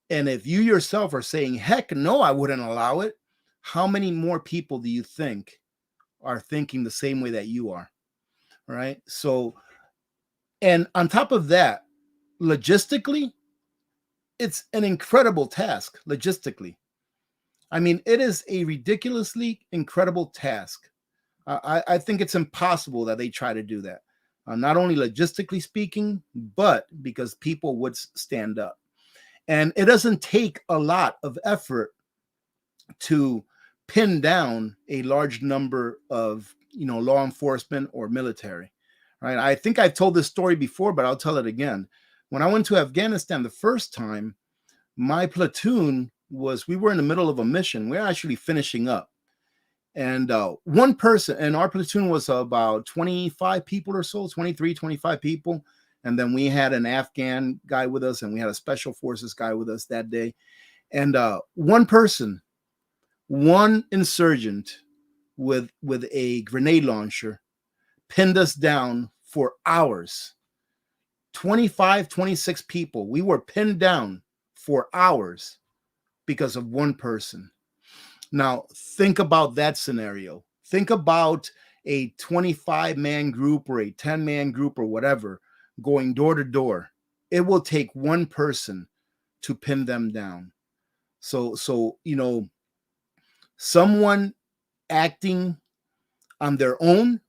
And if you yourself are saying, heck no, I wouldn't allow it, how many more people do you think are thinking the same way that you are? All right. So, and on top of that, logistically, it's an incredible task. Logistically, I mean, it is a ridiculously incredible task. I think it's impossible that they try to do that. Not only logistically speaking, but because people would stand up. And it doesn't take a lot of effort to pin down a large number of, law enforcement or military, right? I think I've told this story before, but I'll tell it again. When I went to Afghanistan the first time, my platoon we were in the middle of a mission. We're actually finishing up. And one person, and our platoon was about 25 people or so, 23, 25 people. And then we had an Afghan guy with us, and we had a special forces guy with us that day. And one person, one insurgent with a grenade launcher pinned us down for hours. 25, 26 people. We were pinned down for hours because of one person. Now, think about that scenario. Think about a 25-man group or a 10-man group or whatever going door to door. It will take one person to pin them down. So someone acting on their own.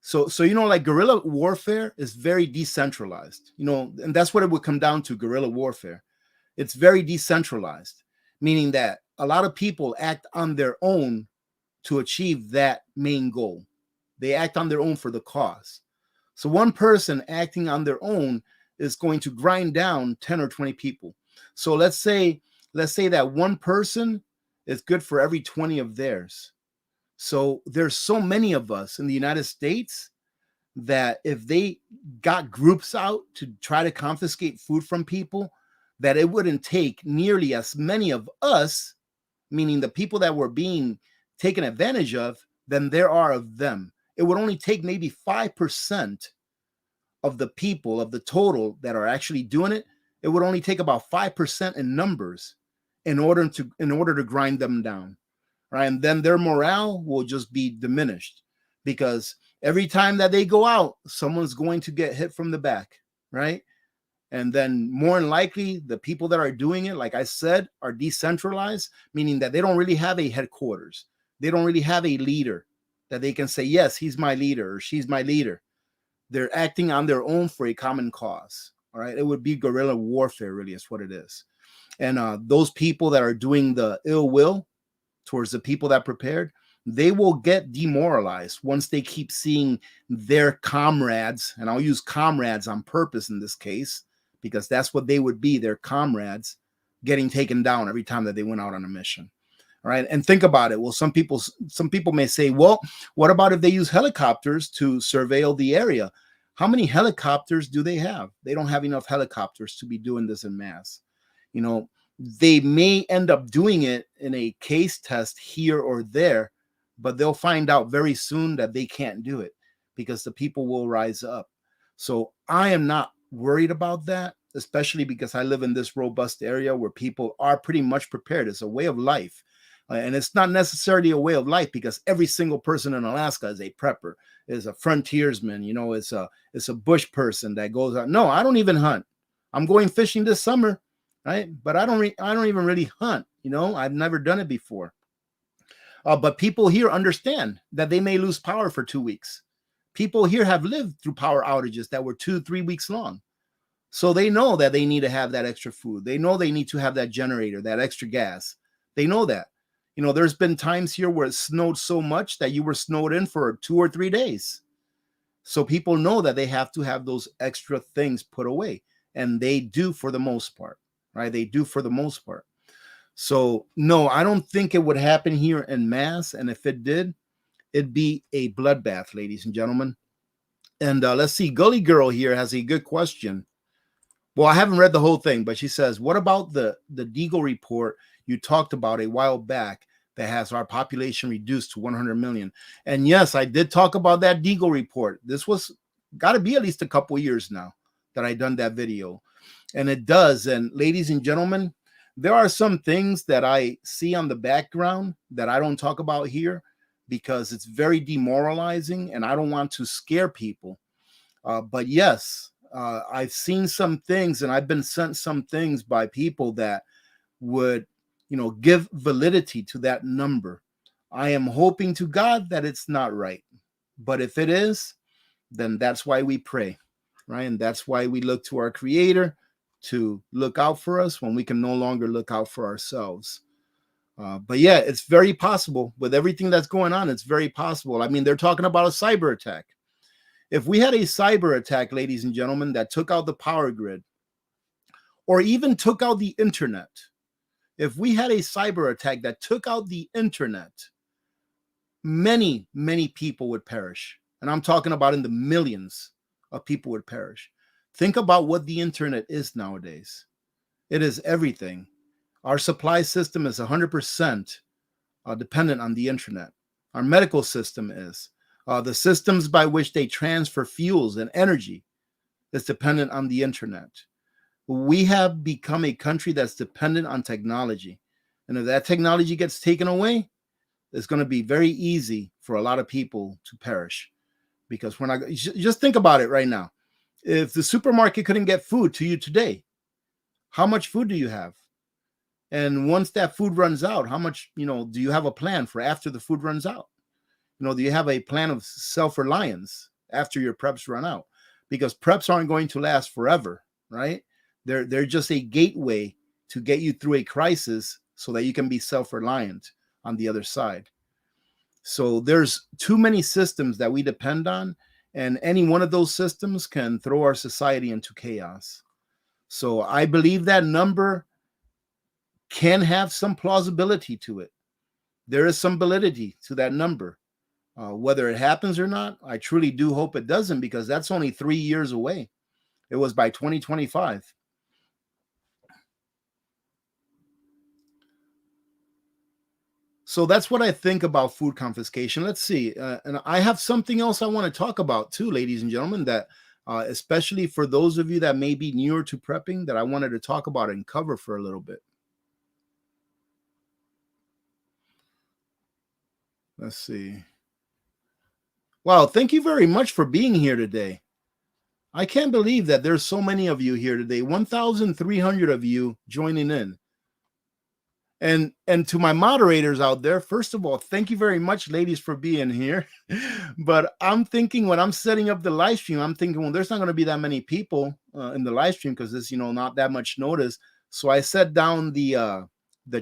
So like guerrilla warfare is very decentralized, and that's what it would come down to, guerrilla warfare. It's very decentralized, meaning that a lot of people act on their own to achieve that main goal. They act on their own for the cause. So one person acting on their own is going to grind down 10 or 20 people. So let's say that one person is good for every 20 of theirs. So there's so many of us in the United States that if they got groups out to try to confiscate food from people, that it wouldn't take nearly as many of us, meaning the people that were being taken advantage of, than there are of them. It would only take maybe 5% of the people, of the total that are actually doing it. It would only take about 5% in numbers in order to grind them down, right? And then their morale will just be diminished, because every time that they go out, someone's going to get hit from the back, right? And then more than likely, the people that are doing it, like I said, are decentralized, meaning that they don't really have a headquarters. They don't really have a leader that they can say, yes, he's my leader or she's my leader. They're acting on their own for a common cause. All right. It would be guerrilla warfare, really, is what it is. And those people that are doing the ill will towards the people that prepared, they will get demoralized once they keep seeing their comrades, and I'll use comrades on purpose in this case, because that's what they would be, their comrades, getting taken down every time that they went out on a mission. All right. And think about it. Well, some people may say, well, what about if they use helicopters to surveil the area? How many helicopters do they have? They don't have enough helicopters to be doing this en masse. They may end up doing it in a case test here or there, but they'll find out very soon that they can't do it because the people will rise up. So I am not worried about that, especially because I live in this robust area where people are pretty much prepared. It's a way of life. And it's not necessarily a way of life because every single person in Alaska is a prepper, is a frontiersman, it's a bush person that goes out. No, I don't even hunt. I'm going fishing this summer, right? But I don't even really hunt. I've never done it before. But people here understand that they may lose power for 2 weeks. People here have lived through power outages that were 2-3 weeks long. So they know that they need to have that extra food. They know they need to have that generator, that extra gas. They know that. There's been times here where it snowed so much that you were snowed in for 2 or 3 days. So people know that they have to have those extra things put away. And they do for the most part, right? They do for the most part. So no, I don't think it would happen here en masse. And if it did, it'd be a bloodbath, ladies and gentlemen. And let's see, Gully Girl here has a good question. Well, I haven't read the whole thing, but she says, what about the Deagle report you talked about a while back that has our population reduced to 100 million? And yes, I did talk about that Deagle report. This was got to be at least a couple years now that I done that video. And it does. And ladies and gentlemen, there are some things that I see on the background that I don't talk about here because it's very demoralizing and I don't want to scare people. But yes, I've seen some things and I've been sent some things by people that would, give validity to that number. I am hoping to God that it's not right. But if it is, then that's why we pray, right? And that's why we look to our Creator to look out for us when we can no longer look out for ourselves. But yeah, it's very possible with everything that's going on. It's very possible. I mean, they're talking about a cyber attack. If we had a cyber attack, ladies and gentlemen, that took out the power grid or even took out the internet, if we had a cyber attack that took out the internet, many, many people would perish. And I'm talking about in the millions of people would perish. Think about what the internet is nowadays. It is everything. Our supply system is 100% dependent on the internet. Our medical system is. The systems by which they transfer fuels and energy is dependent on the internet. We have become a country that's dependent on technology. And if that technology gets taken away, it's going to be very easy for a lot of people to perish. Because we're not, just think about it right now. If the supermarket couldn't get food to you today, how much food do you have? And once that food runs out, how much, do you have a plan for after the food runs out? Do you have a plan of self-reliance after your preps run out? Because preps aren't going to last forever, right? They're just a gateway to get you through a crisis so that you can be self-reliant on the other side. So there's too many systems that we depend on, and any one of those systems can throw our society into chaos. So I believe that number can have some plausibility to it. There is some validity to that number. Whether it happens or not, I truly do hope it doesn't, because that's only 3 years away. It was by 2025. So that's what I think about food confiscation. Let's see. And I have something else I want to talk about too, ladies and gentlemen, that especially for those of you that may be newer to prepping, that I wanted to talk about and cover for a little bit. Let's see. Wow, thank you very much for being here today. I can't believe that there's so many of you here today. 1,300 of you joining in. And to my moderators out there, first of all, thank you very much, ladies, for being here. But I'm thinking, when I'm setting up the live stream, I'm thinking, well, there's not going to be that many people in the live stream because there's, not that much notice. So I set down the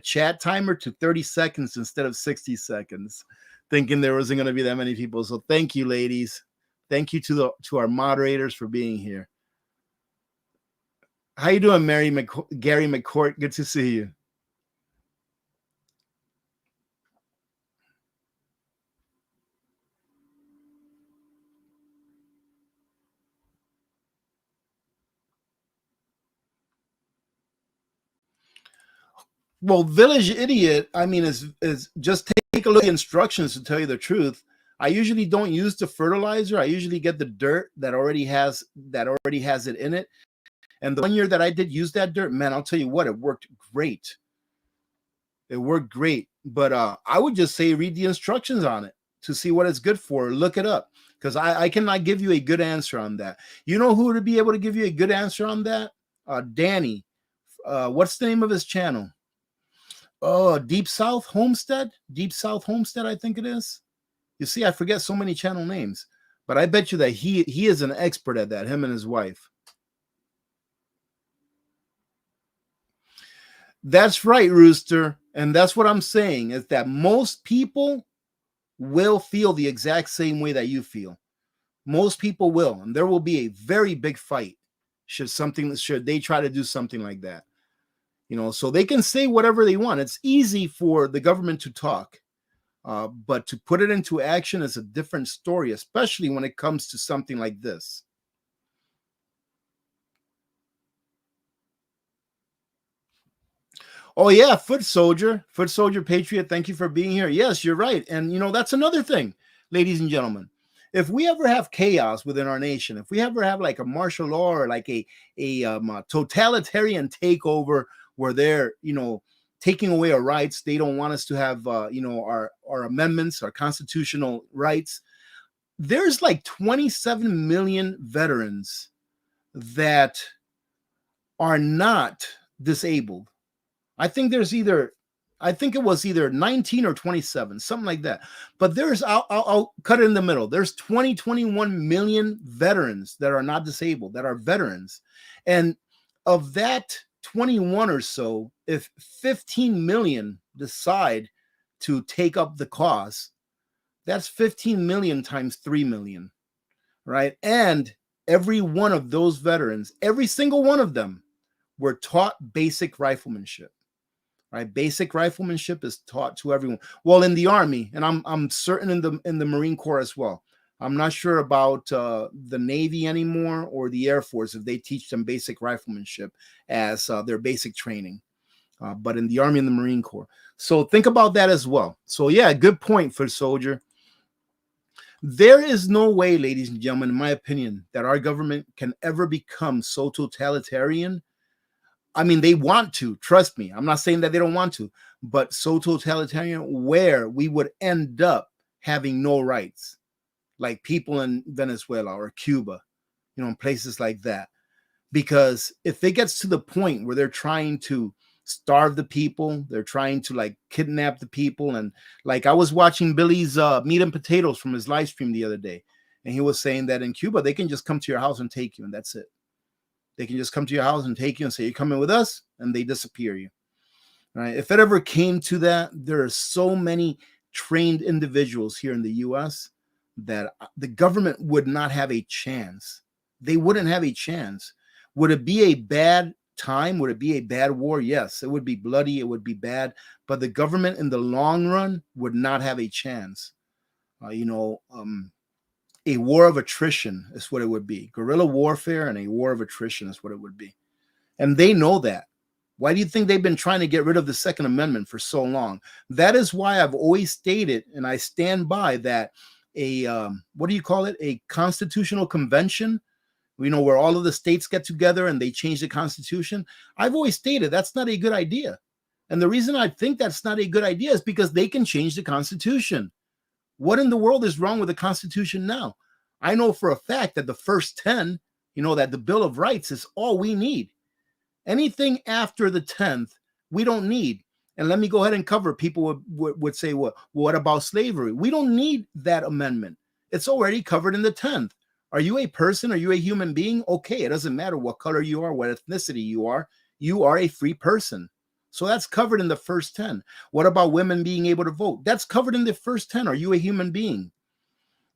chat timer to 30 seconds instead of 60 seconds, thinking there wasn't going to be that many people. So thank you, ladies. Thank you to our moderators for being here. How you doing, Gary McCourt? Good to see you. Well, village idiot, I mean, is just take a look at the instructions. To tell you the truth, I usually don't use the fertilizer. I usually get the dirt that already has it in it. And the 1 year that I did use that dirt, man, I'll tell you what, it worked great. It worked great. But I would just say read the instructions on it to see what it's good for. Look it up, because I cannot give you a good answer on that. You know who would be able to give you a good answer on that? Danny. What's the name of his channel? Oh, Deep South Homestead? Deep South Homestead, I think it is. You see, I forget so many channel names, but I bet you that he is an expert at that, him and his wife. That's right, Rooster. And that's what I'm saying, is that most people will feel the exact same way that you feel. Most people will, and there will be a very big fight should they try to do something like that. So they can say whatever they want. It's easy for the government to talk, but to put it into action is a different story, especially when it comes to something like this. Oh yeah, Foot Soldier Patriot. Thank you for being here. Yes, you're right, and that's another thing, ladies and gentlemen. If we ever have chaos within our nation, if we ever have like a martial law or like a totalitarian takeover where they're taking away our rights, they don't want us to have our amendments, our constitutional rights. There's like 27 million veterans that are not disabled. I think it was either 19 or 27, something like that. But I'll cut it in the middle. There's 21 million veterans that are not disabled, that are veterans. And of that 21 or so, if 15 million decide to take up the cause, that's 15 million times 3 million, right? And every one of those veterans, every single one of them, were taught basic riflemanship. Right, basic riflemanship is taught to everyone. Well, in the Army, and I'm certain in the Marine Corps as well. I'm not sure about the Navy anymore or the Air Force, if they teach them basic riflemanship as their basic training. But in the Army and the Marine Corps. So think about that as well. So yeah, good point, Foot Soldier. There is no way, ladies and gentlemen, in my opinion, that our government can ever become so totalitarian. I mean, they want to, trust me. I'm not saying that they don't want to, but so totalitarian where we would end up having no rights, like people in Venezuela or Cuba, in places like that. Because if it gets to the point where they're trying to starve the people, they're trying to like kidnap the people. And like I was watching Billy's Meat and Potatoes from his live stream the other day, and he was saying that in Cuba, they can just come to your house and take you, and that's it. They can just come to your house and take you and say, you're coming with us, and they disappear you. Right? If it ever came to that, there are so many trained individuals here in the U.S. that the government would not have a chance. They wouldn't have a chance. Would it be a bad time? Would it be a bad war? Yes, it would be bloody. It would be bad. But the government in the long run would not have a chance. A war of attrition is what it would be. Guerrilla warfare and a war of attrition is what it would be. And they know that. Why do you think they've been trying to get rid of the Second Amendment for so long? That is why I've always stated, and I stand by that, what do you call it? A constitutional convention, where all of the states get together and they change the Constitution. I've always stated that's not a good idea. And the reason I think that's not a good idea is because they can change the Constitution. What in the world is wrong with the Constitution now? I know for a fact that the first 10, that the Bill of Rights is all we need. Anything after the 10th, we don't need. And let me go ahead and cover. People would say, well, what about slavery? We don't need that amendment. It's already covered in the 10th. Are you a person? Are you a human being? Okay, it doesn't matter what color you are, what ethnicity you are. You are a free person. So that's covered in the first 10. What about women being able to vote? That's covered in the first 10. Are you a human being?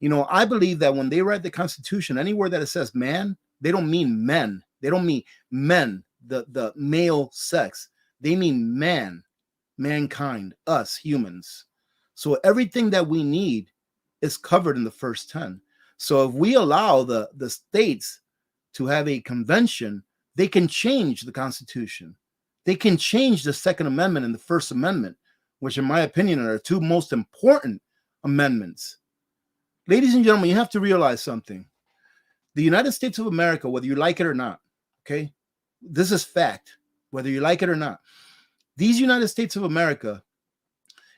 I believe that when they write the Constitution, anywhere that it says man, they don't mean men. They don't mean men, the male sex. They mean man, mankind, us humans. So everything that we need is covered in the first 10. So if we allow the states to have a convention, they can change the Constitution. They can change the Second Amendment and the First Amendment, which in my opinion are the two most important amendments. Ladies and gentlemen, you have to realize something. The United States of America, whether you like it or not, okay, this is fact, whether you like it or not, these United States of America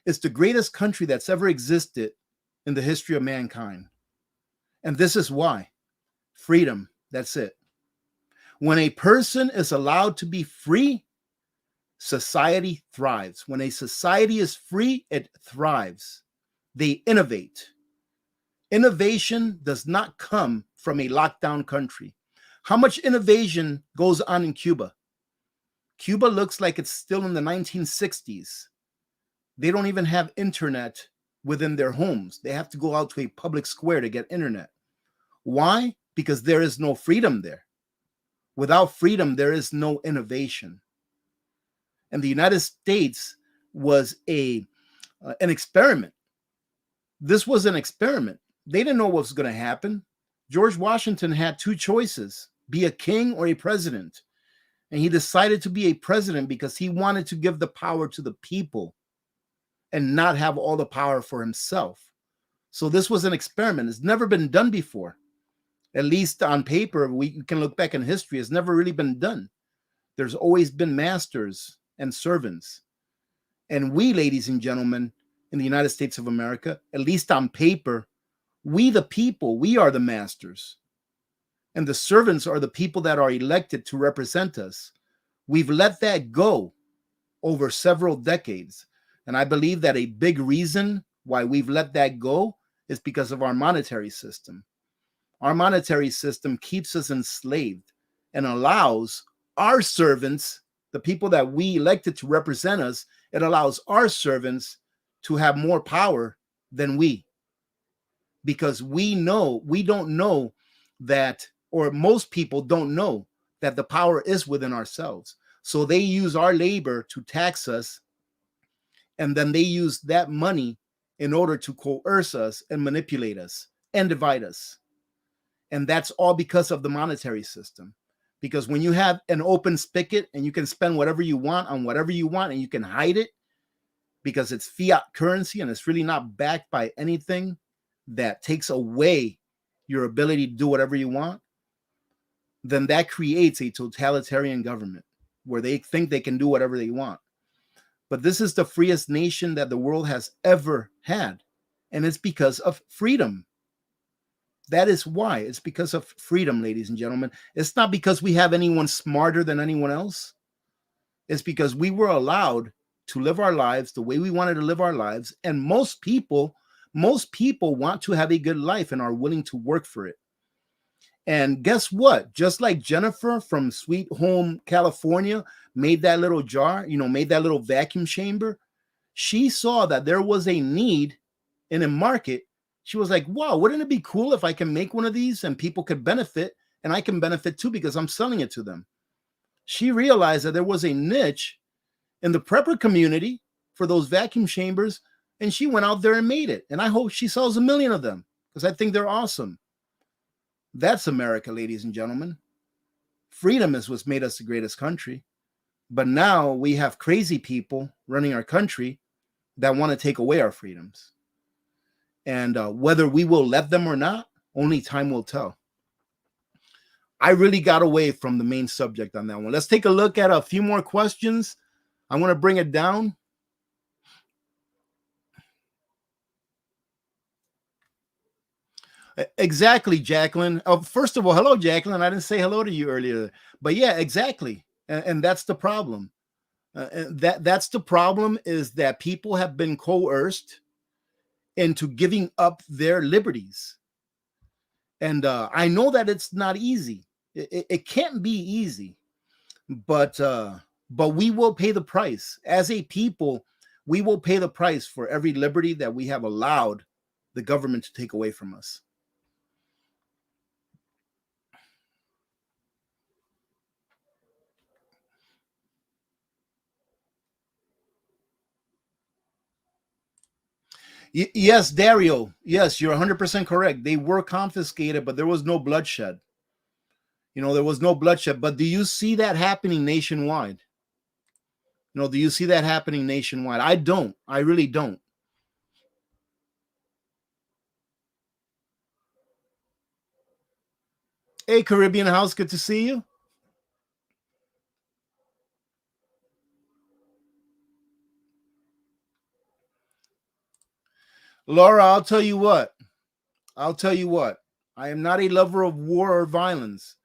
is the greatest country that's ever existed in the history of mankind. And this is why. Freedom, that's it. When a person is allowed to be free, society thrives. When a society is free, it thrives. They innovate. Innovation does not come from a lockdown country. How much innovation goes on in Cuba? Cuba looks like it's still in the 1960s. They don't even have internet within their homes. They have to go out to a public square to get internet. Why? Because there is no freedom there. Without freedom, there is no innovation. And the United States was an experiment. This was an experiment. They didn't know what was going to happen. George Washington had two choices, be a king or a president. And he decided to be a president because he wanted to give the power to the people and not have all the power for himself. So this was an experiment. It's never been done before. At least on paper, we can look back in history. It's never really been done. There's always been masters and servants. And we, ladies and gentlemen, in the United States of America, at least on paper, we the people, we are the masters. And the servants are the people that are elected to represent us. We've let that go over several decades. And I believe that a big reason why we've let that go is because of our monetary system. Our monetary system keeps us enslaved and allows our servants, the people that we elected to represent us, it allows our servants to have more power than we. Because we don't know that, or most people don't know that the power is within ourselves. So they use our labor to tax us, and then they use that money in order to coerce us and manipulate us and divide us. And that's all because of the monetary system. Because when you have an open spigot and you can spend whatever you want on whatever you want and you can hide it because it's fiat currency and it's really not backed by anything that takes away your ability to do whatever you want, then that creates a totalitarian government where they think they can do whatever they want. But this is the freest nation that the world has ever had. And it's because of freedom. That is why. It's because of freedom, ladies and gentlemen. It's not because we have anyone smarter than anyone else. It's because we were allowed to live our lives the way we wanted to live our lives. And most people want to have a good life and are willing to work for it. And guess what? Just like Jennifer from Sweet Home, California, made that little jar, made that little vacuum chamber. She saw that there was a need in a market. She was like, wow, wouldn't it be cool if I can make one of these and people could benefit and I can benefit too because I'm selling it to them. She realized that there was a niche in the prepper community for those vacuum chambers, and she went out there and made it. And I hope she sells 1 million of them because I think they're awesome. That's America, ladies and gentlemen. Freedom is what's made us the greatest country. But now we have crazy people running our country that want to take away our freedoms. And whether we will let them or not, only time will tell. I really got away from the main subject on that one. Let's take a look at a few more questions. I want to bring it down. Exactly, Jacqueline. First of all, hello, Jacqueline. I didn't say hello to you earlier. But yeah, exactly. And that's the problem. That's the problem, is that people have been coerced into giving up their liberties. And I know that it's not easy. It can't be easy, but we will pay the price. As a people, we will pay the price for every liberty that we have allowed the government to take away from us. Yes, Dario. Yes, you're 100% correct. They were confiscated, but there was no bloodshed. There was no bloodshed. But do you see that happening nationwide? Do you see that happening nationwide? I don't. I really don't. Hey, Caribbean House, good to see you. Laura, I'll tell you what. I'll tell you what. I am not a lover of war or violence,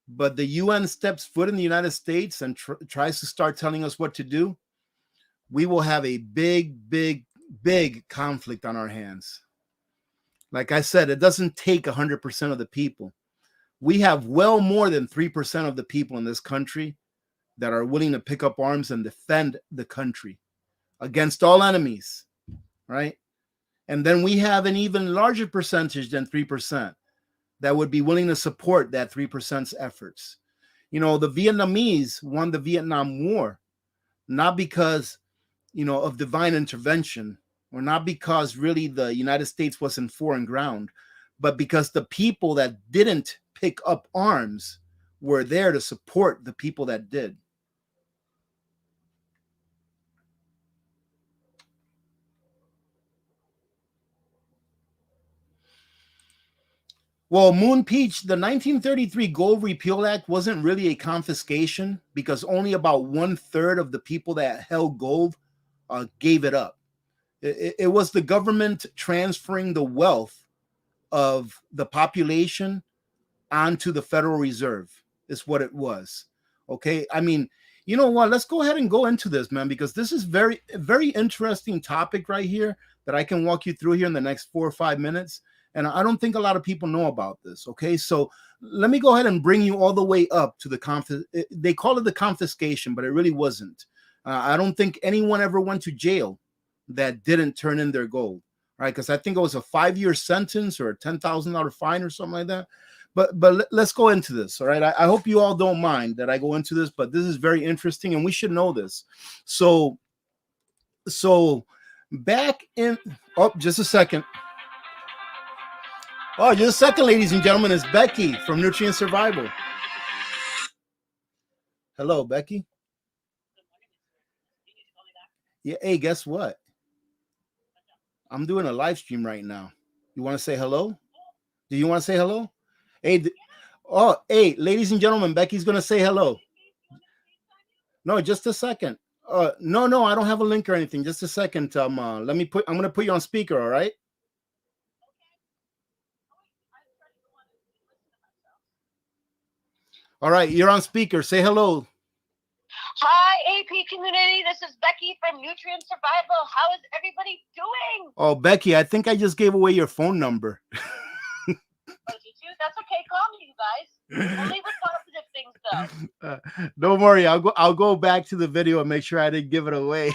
but the UN steps foot in the United States and tries to start telling us what to do, we will have a big, big, big conflict on our hands. Like I said, it doesn't take 100% of the people. We have well more than 3% of the people in this country that are willing to pick up arms and defend the country against all enemies, right? And then we have an even larger percentage than 3% that would be willing to support that 3%'s efforts. The Vietnamese won the Vietnam War, not because, of divine intervention, or not because really the United States was in foreign ground, but because the people that didn't pick up arms were there to support the people that did. Well, Moon Peach, the 1933 Gold Repeal Act wasn't really a confiscation because only about 1/3 of the people that held gold gave it up. It was the government transferring the wealth of the population onto the Federal Reserve, is what it was. Okay. I mean, you know what? Let's go ahead and go into this, man, because this is very interesting topic right here that I can walk you through here in the next 4 or 5 minutes. And I don't think a lot of people know about this. Okay. So let me go ahead and bring you all the way up to they call it the confiscation, but it really wasn't. I don't think anyone ever went to jail that didn't turn in their gold, right? Because I think it was a 5-year sentence or a $10,000 fine or something like that. But let's go into this, all right? I hope you all don't mind that I go into this, but this is very interesting, and we should know this. So back in, just a second. Oh, just a second, ladies and gentlemen. It's Becky from Nutrient Survival. Hello, Becky. Yeah. Hey, guess what? I'm doing a live stream right now. You want to say hello? Do you want to say hello? Hey, hey, ladies and gentlemen, Becky's gonna say hello. No, just a second. No, I don't have a link or anything. Just a second. I'm gonna put you on speaker. All right. All right, you're on speaker. Say hello. Hi, AP community. This is Becky from Nutrient Survival. How is everybody doing? Oh, Becky, I think I just gave away your phone number. Oh, did you? That's okay. Call me, you guys. Only with positive things, though. Don't worry. I'll go back to the video and make sure I didn't give it away.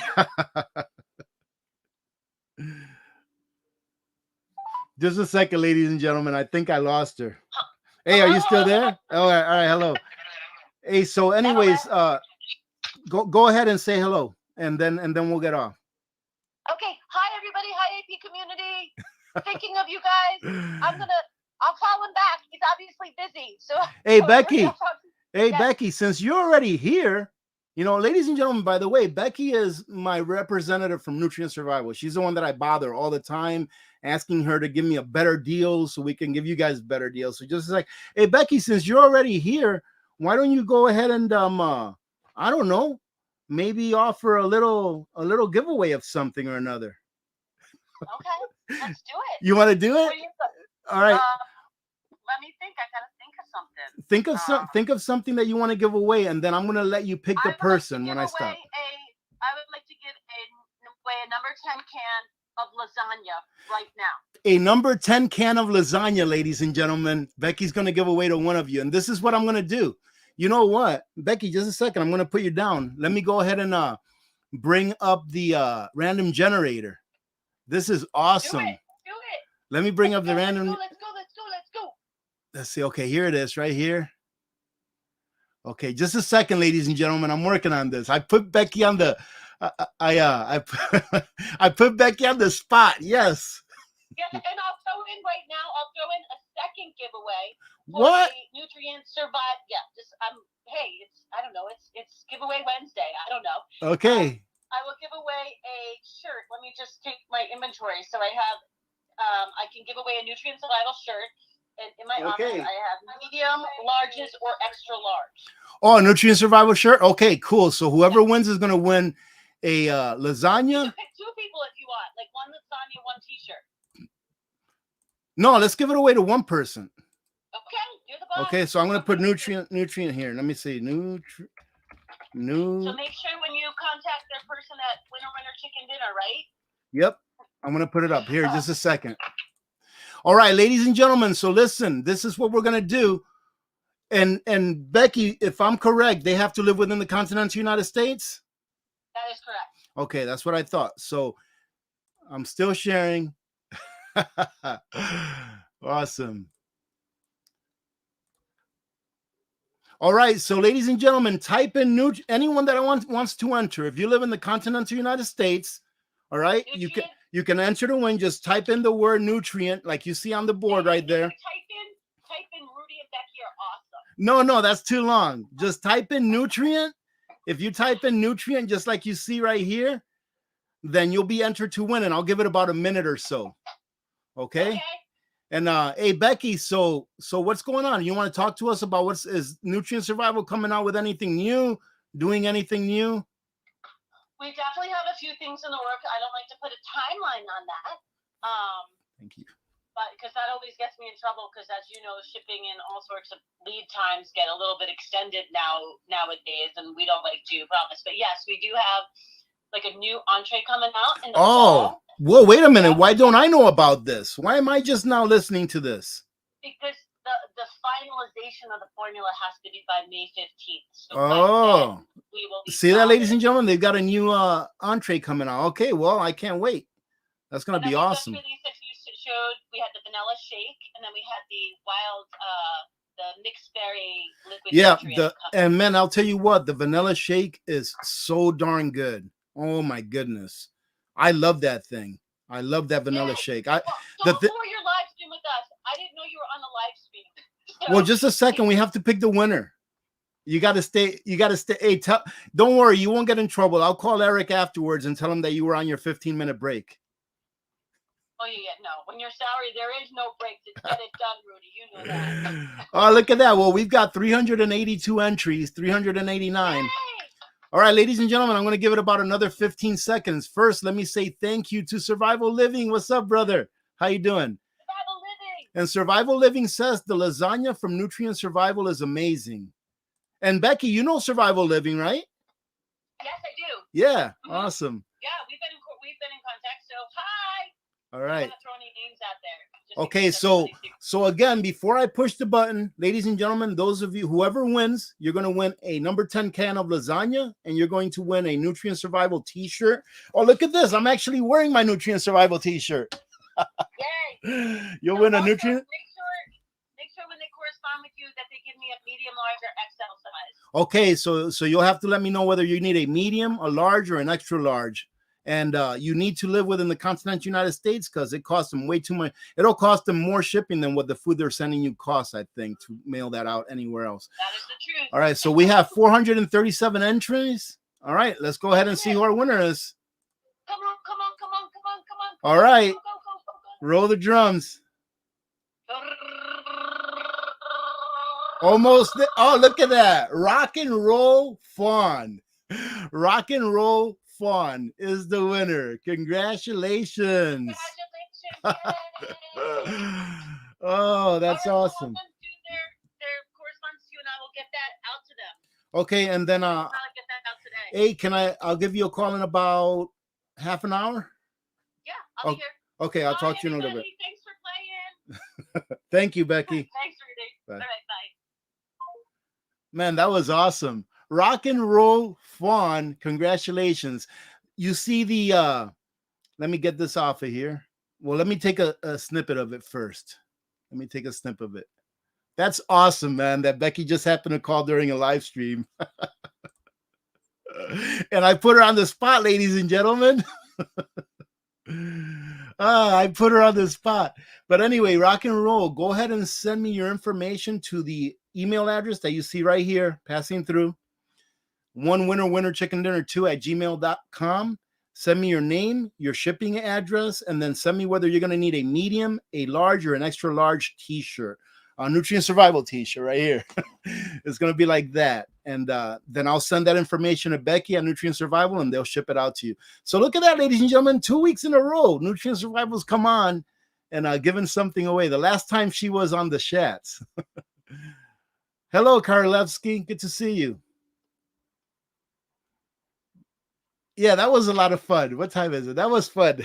Just a second, ladies and gentlemen. I think I lost her. Hey, are you still there? All right, hello. Hey, so anyways, go ahead and say hello, and then we'll get off. Okay. Hi, everybody. Hi, AP community. Thinking of you guys. I'll call him back. He's obviously busy. So hey, Becky. Hey, yes. Becky, since you're already here, ladies and gentlemen, by the way, Becky is my representative from Nutrient Survival. She's the one that I bother all the time, asking her to give me a better deal so we can give you guys better deals. So just like, hey, Becky, since you're already here, why don't you go ahead and I don't know, maybe offer a little giveaway of something or another. Okay, let's do it. You want to do it? All right. Let me think. I gotta think of something. Think of something that you want to give away, and then I'm gonna let you pick the person when I stop. I would like to give away a number 10 can of lasagna right now. A number 10 can of lasagna, ladies and gentlemen. Becky's gonna give away to one of you, and this is what I'm gonna do. You know what, Becky? Just a second. I'm gonna put you down. Let me go ahead and bring up the random generator. This is awesome. Do it. Let me bring up the random. Let's go. Let's see. Okay, here it is, right here. Okay, just a second, ladies and gentlemen. I'm working on this. I put Becky on the. I put Becky on the spot. Yes. Yeah, and I'll throw in right now. I'll throw in a second giveaway. What? Nutrient Survive. Yeah, just hey, I don't know. It's giveaway Wednesday. I don't know. Okay. I will give away a shirt. Let me just take my inventory. So I have, I can give away a nutrient survival shirt. And in my office, I have medium, larges, or extra large. Oh, a nutrient survival shirt. Okay, cool. So whoever wins is gonna win a lasagna. You can pick 2 people if you want, like one lasagna, one T-shirt. No, let's give it away to one person. Okay, you're the boss. Okay, so I'm gonna put nutrient here. Let me see. So make sure when you contact their person at Winner Chicken Dinner, right? Yep. I'm gonna put it up here just a second. All right, ladies and gentlemen. So listen, this is what we're gonna do. And Becky, if I'm correct, they have to live within the continental United States. That is correct. Okay, that's what I thought. So I'm still sharing. Awesome. All right, so ladies and gentlemen, type in anyone that wants to enter. If you live in the continental United States, all right, nutrient. you can enter to win. Just type in the word nutrient, like you see on the board right there. Type in Rudy and Becky are awesome. No, that's too long. Just type in nutrient. If you type in nutrient, just like you see right here, then you'll be entered to win, and I'll give it about a minute or so. Okay. And hey Becky, so what's going on? You want to talk to us about is nutrient survival coming out with anything new, doing anything new? We definitely have a few things in the work. I don't like to put a timeline on that. Thank you. But because that always gets me in trouble, because as you know, shipping and all sorts of lead times get a little bit extended nowadays, and we don't like to promise. But yes, we do have like a new entree coming out in the fall. Whoa, wait a minute. Why don't I know about this? Why am I just now listening to this? Because the finalization of the formula has to be by May 15th. So we will be see that, ladies and gentlemen? They've got a new entree coming out. Okay, well, I can't wait. That's going to be awesome. We had the vanilla shake, and then we had the wild, the mixed berry liquid. Yeah, and man, I'll tell you what, the vanilla shake is so darn good. Oh my goodness. I love that thing. I love that vanilla shake. Before your live stream with us, I didn't know you were on the live stream. So. Well, just a second. We have to pick the winner. You got to stay. Hey, don't worry. You won't get in trouble. I'll call Eric afterwards and tell him that you were on your 15-minute break. Oh, yeah, no. When you're salary, there is no break to get it done, Rudy. You know that. Oh, look at that. Well, we've got 382 entries, 389. Yay! All right, ladies and gentlemen, I'm going to give it about another 15 seconds. First, let me say thank you to Survival Living. What's up, brother? How you doing? Survival Living. And Survival Living says the lasagna from Nutrient Survival is amazing. And Becky, you know Survival Living, right? Yes, I do. Yeah, awesome. Yeah, we've been in contact. So hi. All right. I'm not throwing any names out there. Okay, so again, before I push the button, ladies and gentlemen, those of you, whoever wins, you're going to win a number 10 can of lasagna, and you're going to win a Nutrient Survival t-shirt. Oh, look at this. I'm actually wearing my Nutrient Survival t-shirt. Yay. You'll win a nutrient. Make sure when they correspond with you that they give me a medium, large, or XL size. Okay, so you'll have to let me know whether you need a medium, a large, or an extra large. And you need to live within the continental United States because it costs them way too much. It'll cost them more shipping than what the food they're sending you costs, I think, to mail that out anywhere else. That is the truth. All right, so we have 437 entries. All right, let's go ahead and see who our winner is. Come on. All right, go. Roll the drums. Almost. Oh, look at that. Rock and Roll Fawn. Rock and Roll Fawn is the winner. Congratulations. Oh, that's awesome. Their correspondence to you, and I will get that out to them. Okay, and then I'll get that out hey, today. I'll give you a call in about half an hour? Yeah, I'll be here. Okay, I'll talk to you in a little bit. Thanks for playing. Thank you, Becky. Thanks, Rudy. Bye. All right, bye. Man, that was awesome. Rock and Roll Fawn, congratulations. You see the let me get this off of here. Well, let me take a snippet of it first. Let me take a snip of it. That's awesome, man, that Becky just happened to call during a live stream. And I put her on the spot, ladies and gentlemen. I put her on the spot. But anyway, Rock and Roll, go ahead and send me your information to the email address that you see right here, passing through. one winner chicken dinner 2@gmail.com. Send me your name, your shipping address, and then send me whether you're going to need a medium, a large, or an extra large t-shirt. A nutrient survival t-shirt right here. It's going to be like that. And then I'll send that information to Becky at Nutrient Survival and they'll ship it out to you. So look at that, ladies and gentlemen, 2 weeks in a row, Nutrient Survival's come on and giving something away. The last time she was on the Shats. Hello, Karlevsky. Good to see you. Yeah, that was a lot of fun. What time is it? That was fun.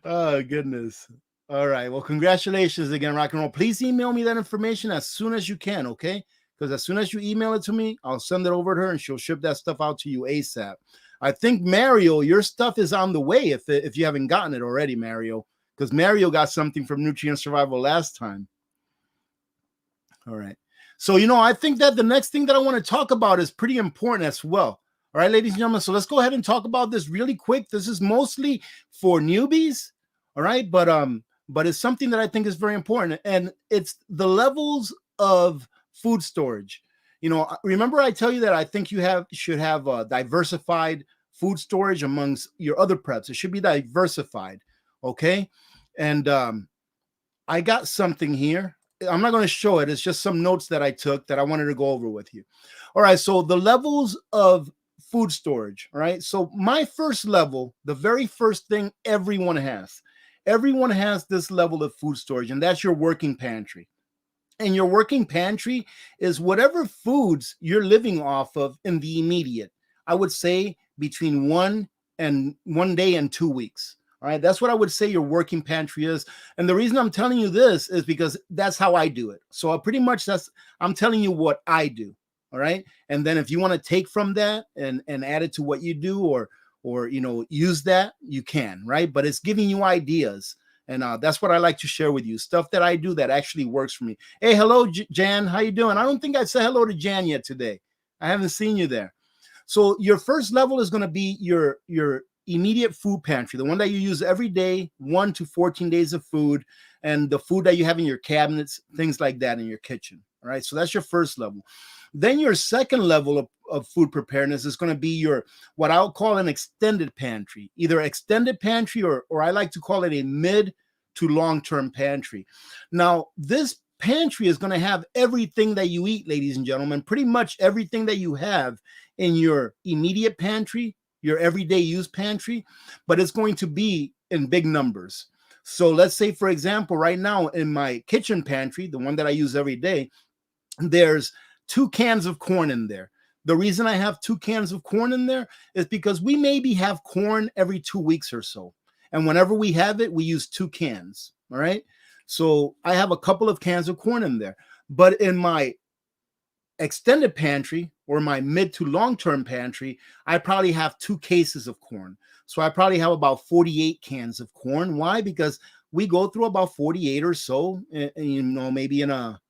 Oh, goodness. All right. Well, congratulations again, Rock and Roll. Please email me that information as soon as you can, okay? Because as soon as you email it to me, I'll send it over to her and she'll ship that stuff out to you ASAP. I think, Mario, your stuff is on the way if you haven't gotten it already, Mario, because Mario got something from Nutrient Survival last time. All right. So, I think that the next thing that I want to talk about is pretty important as well. All right, ladies and gentlemen. So let's go ahead and talk about this really quick. This is mostly for newbies. All right. But it's something that I think is very important. And it's the levels of food storage. Remember I tell you that I think you should have diversified food storage amongst your other preps. It should be diversified. Okay. And I got something here. I'm not going to show it. It's just some notes that I took that I wanted to go over with you. All right. So the levels of food storage. All right. So my first level, the very first thing everyone has this level of food storage, and that's your working pantry. And your working pantry is whatever foods you're living off of in the immediate. I would say between 1 day and 2 weeks. All right. That's what I would say your working pantry is. And the reason I'm telling you this is because that's how I do it. So pretty much I'm telling you what I do. All right. And then if you want to take from that and add it to what you do or use that, you can, right? But it's giving you ideas. And that's what I like to share with you. Stuff that I do that actually works for me. Hey, hello, Jan. How you doing? I don't think I said hello to Jan yet today. I haven't seen you there. So your first level is going to be your immediate food pantry, the one that you use every day, 1 to 14 days of food, and the food that you have in your cabinets, things like that in your kitchen. All right. So that's your first level. Then your second level of food preparedness is going to be what I'll call an extended pantry, either extended pantry or I like to call it a mid to long-term pantry. Now, this pantry is going to have everything that you eat, ladies and gentlemen, pretty much everything that you have in your immediate pantry, your everyday use pantry, but it's going to be in big numbers. So let's say, for example, right now in my kitchen pantry, the one that I use every day, there's 2 cans of corn in there. The reason I have 2 cans of corn in there is because we maybe have corn every 2 weeks or so. And whenever we have it, we use 2 cans. All right. So I have a couple of cans of corn in there. But in my extended pantry or my mid to long-term pantry, I probably have 2 cases of corn. So I probably have about 48 cans of corn. Why? Because we go through about 48 or so, maybe in a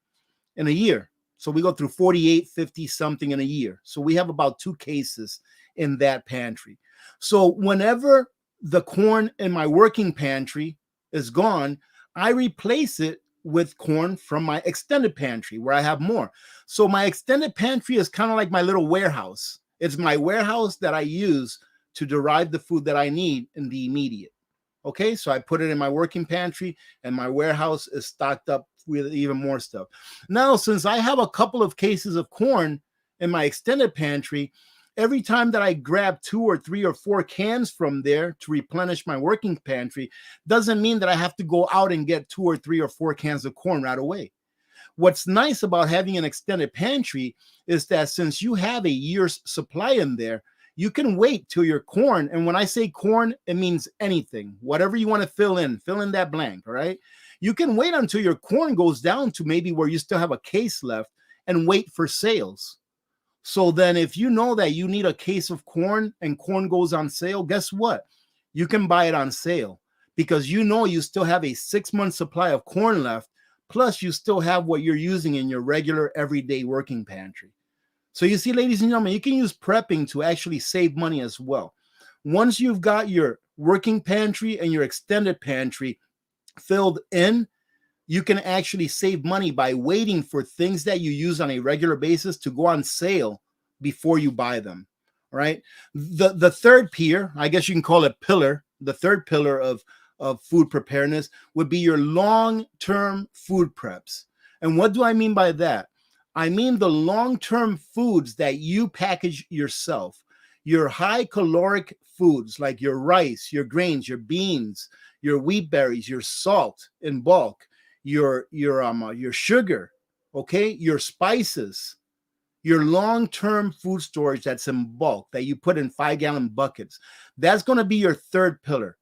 year. So we go through 48, 50 something in a year. So we have about 2 cases in that pantry. So whenever the corn in my working pantry is gone, I replace it with corn from my extended pantry where I have more. So my extended pantry is kind of like my little warehouse. It's my warehouse that I use to derive the food that I need in the immediate. Okay, so I put it in my working pantry and my warehouse is stocked up with even more stuff. Now, since I have a couple of cases of corn in my extended pantry, every time that I grab 2 or 3 or 4 cans from there to replenish my working pantry, doesn't mean that I have to go out and get 2 or 3 or 4 cans of corn right away. What's nice about having an extended pantry is that since you have a year's supply in there, you can wait till your corn, and when I say corn, it means anything, whatever you want to fill in that blank, all right? You can wait until your corn goes down to maybe where you still have a case left and wait for sales. So then if you know that you need a case of corn and corn goes on sale, guess what? You can buy it on sale because you still have a 6-month supply of corn left, plus you still have what you're using in your regular everyday working pantry. So you see, ladies and gentlemen, you can use prepping to actually save money as well. Once you've got your working pantry and your extended pantry filled in, you can actually save money by waiting for things that you use on a regular basis to go on sale before you buy them. Right. The third pier, I guess you can call it pillar, the third pillar of food preparedness would be your long-term food preps. And what do I mean by that? I mean the long-term foods that you package yourself, your high caloric foods like your rice, your grains, your beans, your wheat berries, your salt in bulk, your sugar, okay, your spices, your long-term food storage that's in bulk that you put in 5-gallon buckets. That's going to be your third pillar.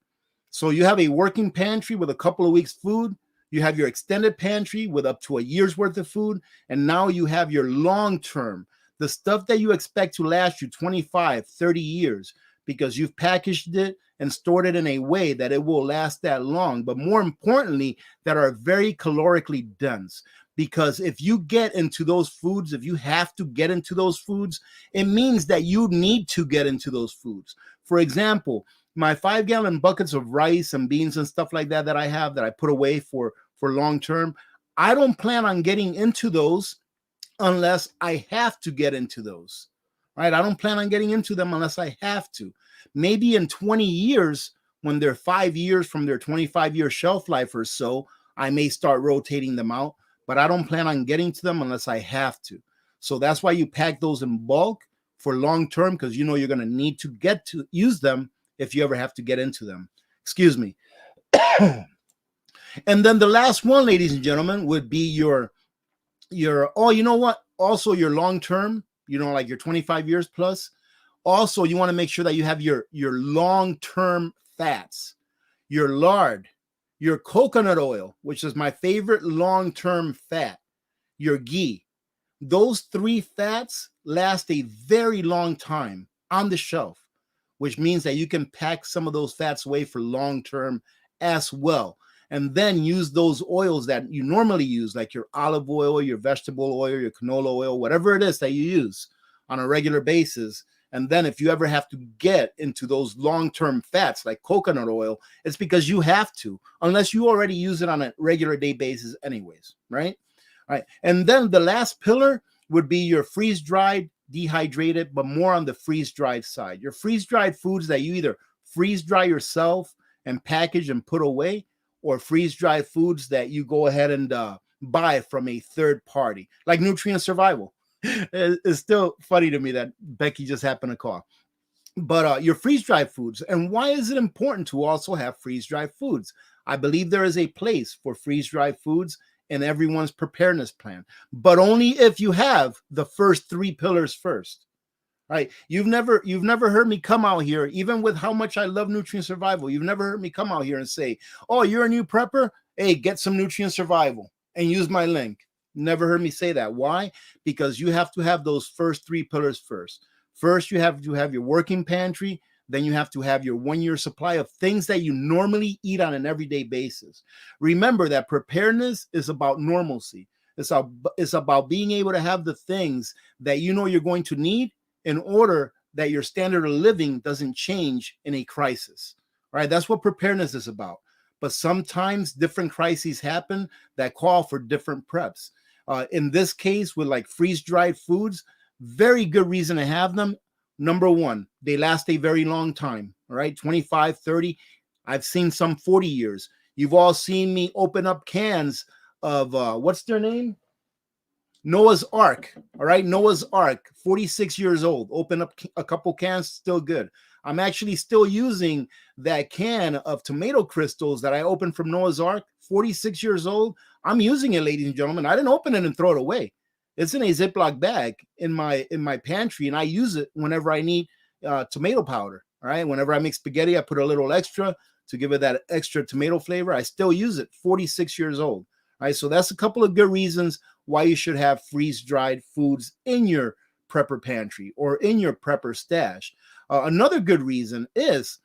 So you have a working pantry with a couple of weeks food. You have your extended pantry with up to a year's worth of food. And now you have your long-term, the stuff that you expect to last you 25, 30 years because you've packaged it and stored it in a way that it will last that long. But more importantly, that are very calorically dense. Because if you get into those foods, if you have to get into those foods, it means that you need to get into those foods. For example, my 5-gallon buckets of rice and beans and stuff like that I have that I put away for long term, I don't plan on getting into those unless I have to get into those. Right? I don't plan on getting into them unless I have to. Maybe in 20 years, when they're 5 years from their 25-year shelf life or so, I may start rotating them out. But I don't plan on getting to them unless I have to. So that's why you pack those in bulk for long term, because you know you're going to need to get to use them if you ever have to get into them. Excuse me. And then the last one, ladies and gentlemen, would be your oh, you know what? Also your long term, you know, like your 25 years plus. Also, you want to make sure that you have your long term fats, your lard, your coconut oil, which is my favorite long-term fat, your ghee. Those 3 fats last a very long time on the shelf, which means that you can pack some of those fats away for long-term as well. And then use those oils that you normally use, like your olive oil, your vegetable oil, your canola oil, whatever it is that you use on a regular basis. And then if you ever have to get into those long-term fats like coconut oil, it's because you have to, unless you already use it on a regular day basis anyways, right? All right. And then the last pillar would be your freeze-dried, dehydrated, but more on the freeze-dried side. Your freeze-dried foods that you either freeze-dry yourself and package and put away, or freeze-dried foods that you go ahead and buy from a third party, like Nutrient Survival. It's still funny to me that Becky just happened to call. But your freeze-dried foods. And why is it important to also have freeze-dried foods? I believe there is a place for freeze-dried foods in everyone's preparedness plan, but only if you have the first 3 pillars first. Right? You've never heard me come out here, even with how much I love Nutrient Survival. You've never heard me come out here and say, "Oh, you're a new prepper? Hey, get some Nutrient Survival and use my link." Never heard me say that. Why? Because you have to have those first 3 pillars first. First, you have to have your working pantry. Then you have to have your 1-year supply of things that you normally eat on an everyday basis. Remember that preparedness is about normalcy. It's about being able to have the things that you know you're going to need in order that your standard of living doesn't change in a crisis. All right, that's what preparedness is about. But sometimes different crises happen that call for different preps. In this case, with like freeze-dried foods, very good reason to have them. Number one, they last a very long time, all right? 25, 30. I've seen some 40 years. You've all seen me open up cans of, what's their name? Noah's Ark, all right? Noah's Ark, 46 years old. Open up a couple cans, still good. I'm actually still using that can of tomato crystals that I opened from Noah's Ark, 46 years old. I'm using it, ladies and gentlemen. I didn't open it and throw it away. It's in a Ziploc bag in my pantry, and I use it whenever I need tomato powder, all right? Whenever I make spaghetti, I put a little extra to give it that extra tomato flavor. I still use it, 46 years old, all right? So that's a couple of good reasons why you should have freeze-dried foods in your prepper pantry or in your prepper stash. Another good reason is,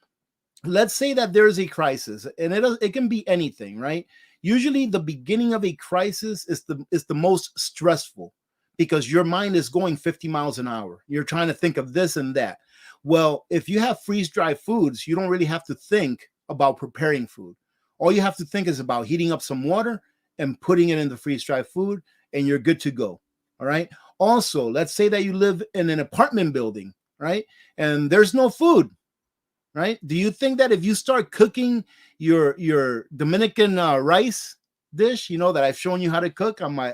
let's say that there's a crisis, and it can be anything, right? Usually the beginning of a crisis is the most stressful because your mind is going 50 miles an hour. You're trying to think of this and that. Well, if you have freeze-dried foods, you don't really have to think about preparing food. All you have to think is about heating up some water and putting it in the freeze-dried food, and you're good to go. All right. Also, let's say that you live in an apartment building, right? And there's no food, right? Do you think that if you start cooking your Dominican rice dish, that I've shown you how to cook on my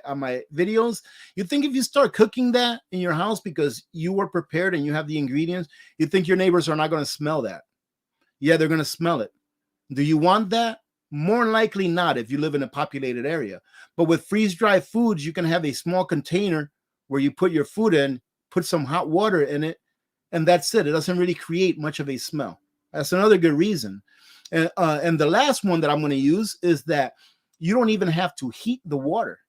videos, you think if you start cooking that in your house because you were prepared and you have the ingredients, you think your neighbors are not going to smell that? Yeah, they're going to smell it. Do you want that? More likely not if you live in a populated area. But with freeze-dried foods, you can have a small container where you put your food in, put some hot water in it, and that's it. It doesn't really create much of a smell. That's another good reason. And the last one that I'm going to use is that you don't even have to heat the water.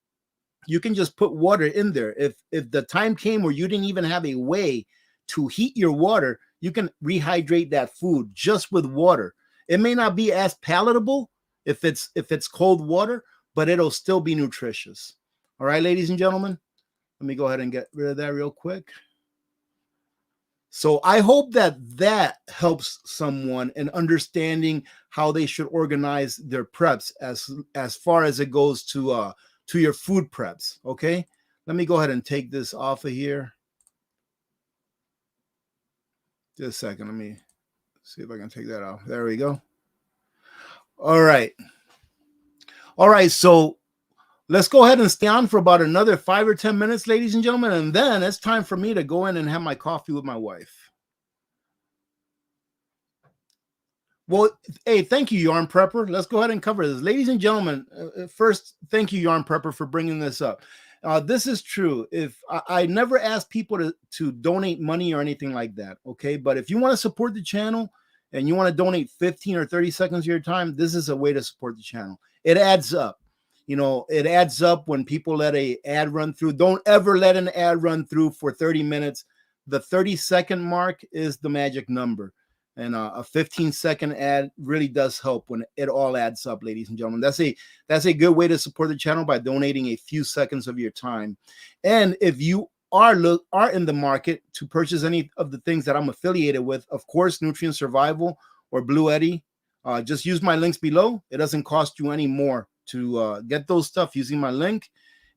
You can just put water in there. If the time came where you didn't even have a way to heat your water, you can rehydrate that food just with water. It may not be as palatable if it's cold water, but it'll still be nutritious. All right, ladies and gentlemen, let me go ahead and get rid of that real quick. So I hope that helps someone in understanding how they should organize their preps as far as it goes to your food preps. Okay, let me go ahead and take this off of here. Just a second. Let me see if I can take that off. There we go. All right. So let's go ahead and stay on for about another 5 or 10 minutes, ladies and gentlemen, and then it's time for me to go in and have my coffee with my wife. Well, hey, thank you, Yarn Prepper. Let's go ahead and cover this. Ladies and gentlemen, first, thank you, Yarn Prepper, for bringing this up. This is true. If I never ask people to donate money or anything like that, okay? But if you want to support the channel and you want to donate 15 or 30 seconds of your time, this is a way to support the channel. It adds up. It adds up when people let an ad run through. Don't ever let an ad run through for 30 minutes. The 30-second mark is the magic number. And a 15-second ad really does help when it all adds up, ladies and gentlemen. That's a good way to support the channel by donating a few seconds of your time. And if you are in the market to purchase any of the things that I'm affiliated with, of course, Nutrient Survival or Blue Eddy, just use my links below. It doesn't cost you any more to get those stuff using my link.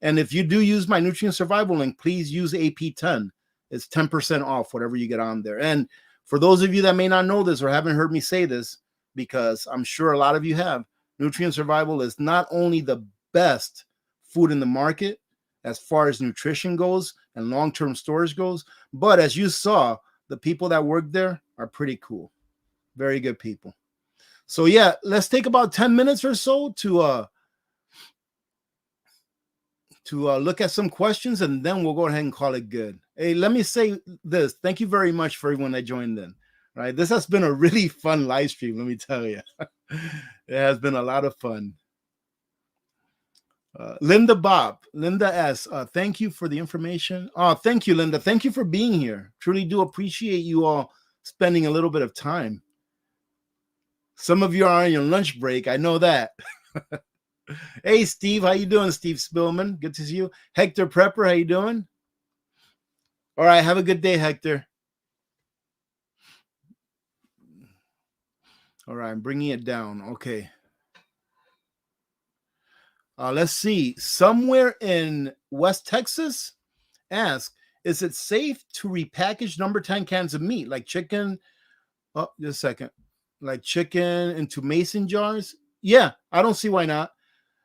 And if you do use my Nutrient Survival link, please use AP10. It's 10% off whatever you get on there. And for those of you that may not know this or haven't heard me say this, because I'm sure a lot of you have, Nutrient Survival is not only the best food in the market as far as nutrition goes and long-term storage goes, but as you saw, the people that work there are pretty cool. Very good people. So yeah, let's take about 10 minutes or so to look at some questions, and then we'll go ahead and call it good. Hey, let me say this. Thank you very much for everyone that joined in. Right, this has been a really fun live stream, let me tell you. It has been a lot of fun. Linda S. Thank you for the information. Oh, thank you, Linda. Thank you for being here. Truly do appreciate you all spending a little bit of time. Some of you are on your lunch break. I know that. Hey, Steve, how you doing, Steve Spillman? Good to see you. Hector Prepper, how you doing? All right, have a good day, Hector. All right, I'm bringing it down. Okay. Let's see. Somewhere in West Texas, ask, is it safe to repackage number 10 cans of meat like chicken? Oh, just a second. Like chicken into mason jars? Yeah, I don't see why not.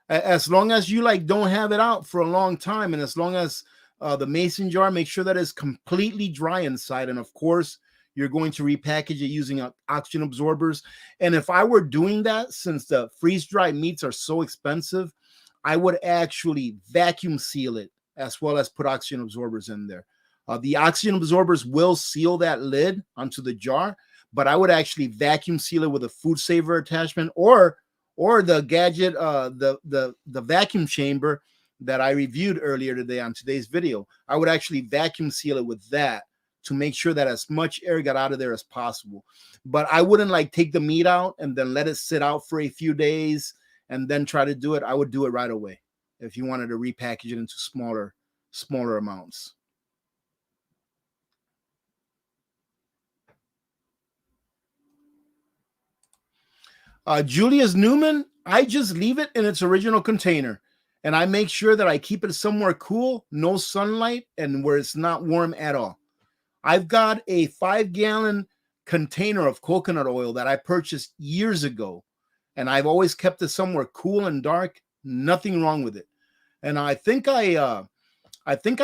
As long as you don't have it out for a long time, and as long as the mason jar, make sure that it's completely dry inside. And of course, you're going to repackage it using oxygen absorbers. And if I were doing that, since the freeze-dried meats are so expensive, I would actually vacuum seal it as well as put oxygen absorbers in there. The oxygen absorbers will seal that lid onto the jar, but I would actually vacuum seal it with a food saver attachment or the gadget, the vacuum chamber that I reviewed earlier today on today's video. I would actually vacuum seal it with that to make sure that as much air got out of there as possible. But I wouldn't take the meat out and then let it sit out for a few days and then try to do it. I would do it right away if you wanted to repackage it into smaller amounts. Julius Newman, I just leave it in its original container. And I make sure that I keep it somewhere cool, no sunlight, and where it's not warm at all. I've got a 5-gallon container of coconut oil that I purchased years ago, and I've always kept it somewhere cool and dark. Nothing wrong with it. And I think I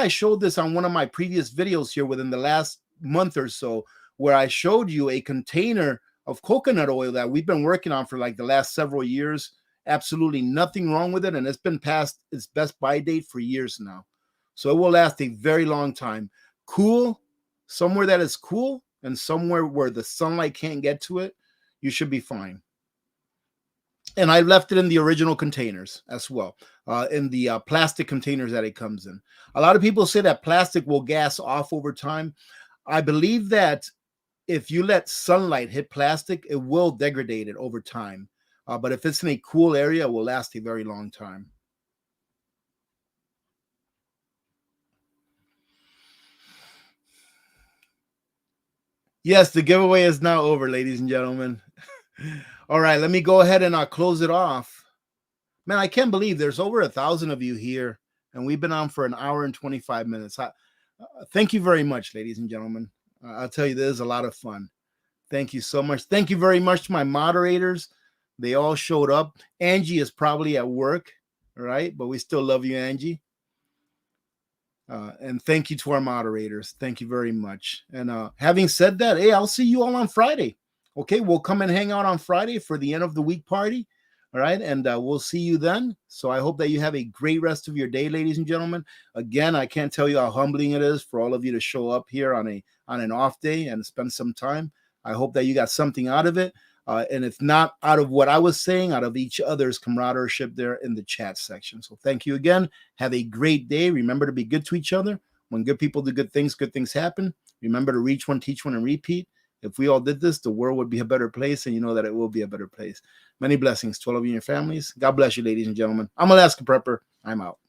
showed this on one of my previous videos here within the last month or so, where I showed you a container of coconut oil that we've been working on for like the last several years. Absolutely nothing wrong with it, and it's been past its best buy date for years now. So it will last a very long time. Cool, somewhere that is cool, and somewhere where the sunlight can't get to it, you should be fine. And I left it in the original containers as well, in the plastic containers that it comes in. A lot of people say that plastic will gas off over time. I believe that if you let sunlight hit plastic, it will degrade it over time. But if it's in a cool area, it will last a very long time. Yes, the giveaway is now over, ladies and gentlemen. All right, let me go ahead and close it off. Man, I can't believe there's over 1,000 of you here, and we've been on for an hour and 25 minutes. Thank you very much, ladies and gentlemen. I'll tell you, this is a lot of fun. Thank you so much. Thank you very much to my moderators. They all showed up. Angie is probably at work, right? But we still love you, Angie. And thank you to our moderators. Thank you very much. And having said that, hey, I'll see you all on Friday. Okay, we'll come and hang out on Friday for the end of the week party. All right, and we'll see you then. So I hope that you have a great rest of your day, ladies and gentlemen. Again, I can't tell you how humbling it is for all of you to show up here on an off day and spend some time. I hope that you got something out of it. And if not out of what I was saying, out of each other's camaraderie there in the chat section. So thank you again. Have a great day. Remember to be good to each other. When good people do good things happen. Remember to reach one, teach one, and repeat. If we all did this, the world would be a better place, and you know that it will be a better place. Many blessings to all of you and your families. God bless you, ladies and gentlemen. I'm Alaska Prepper. I'm out.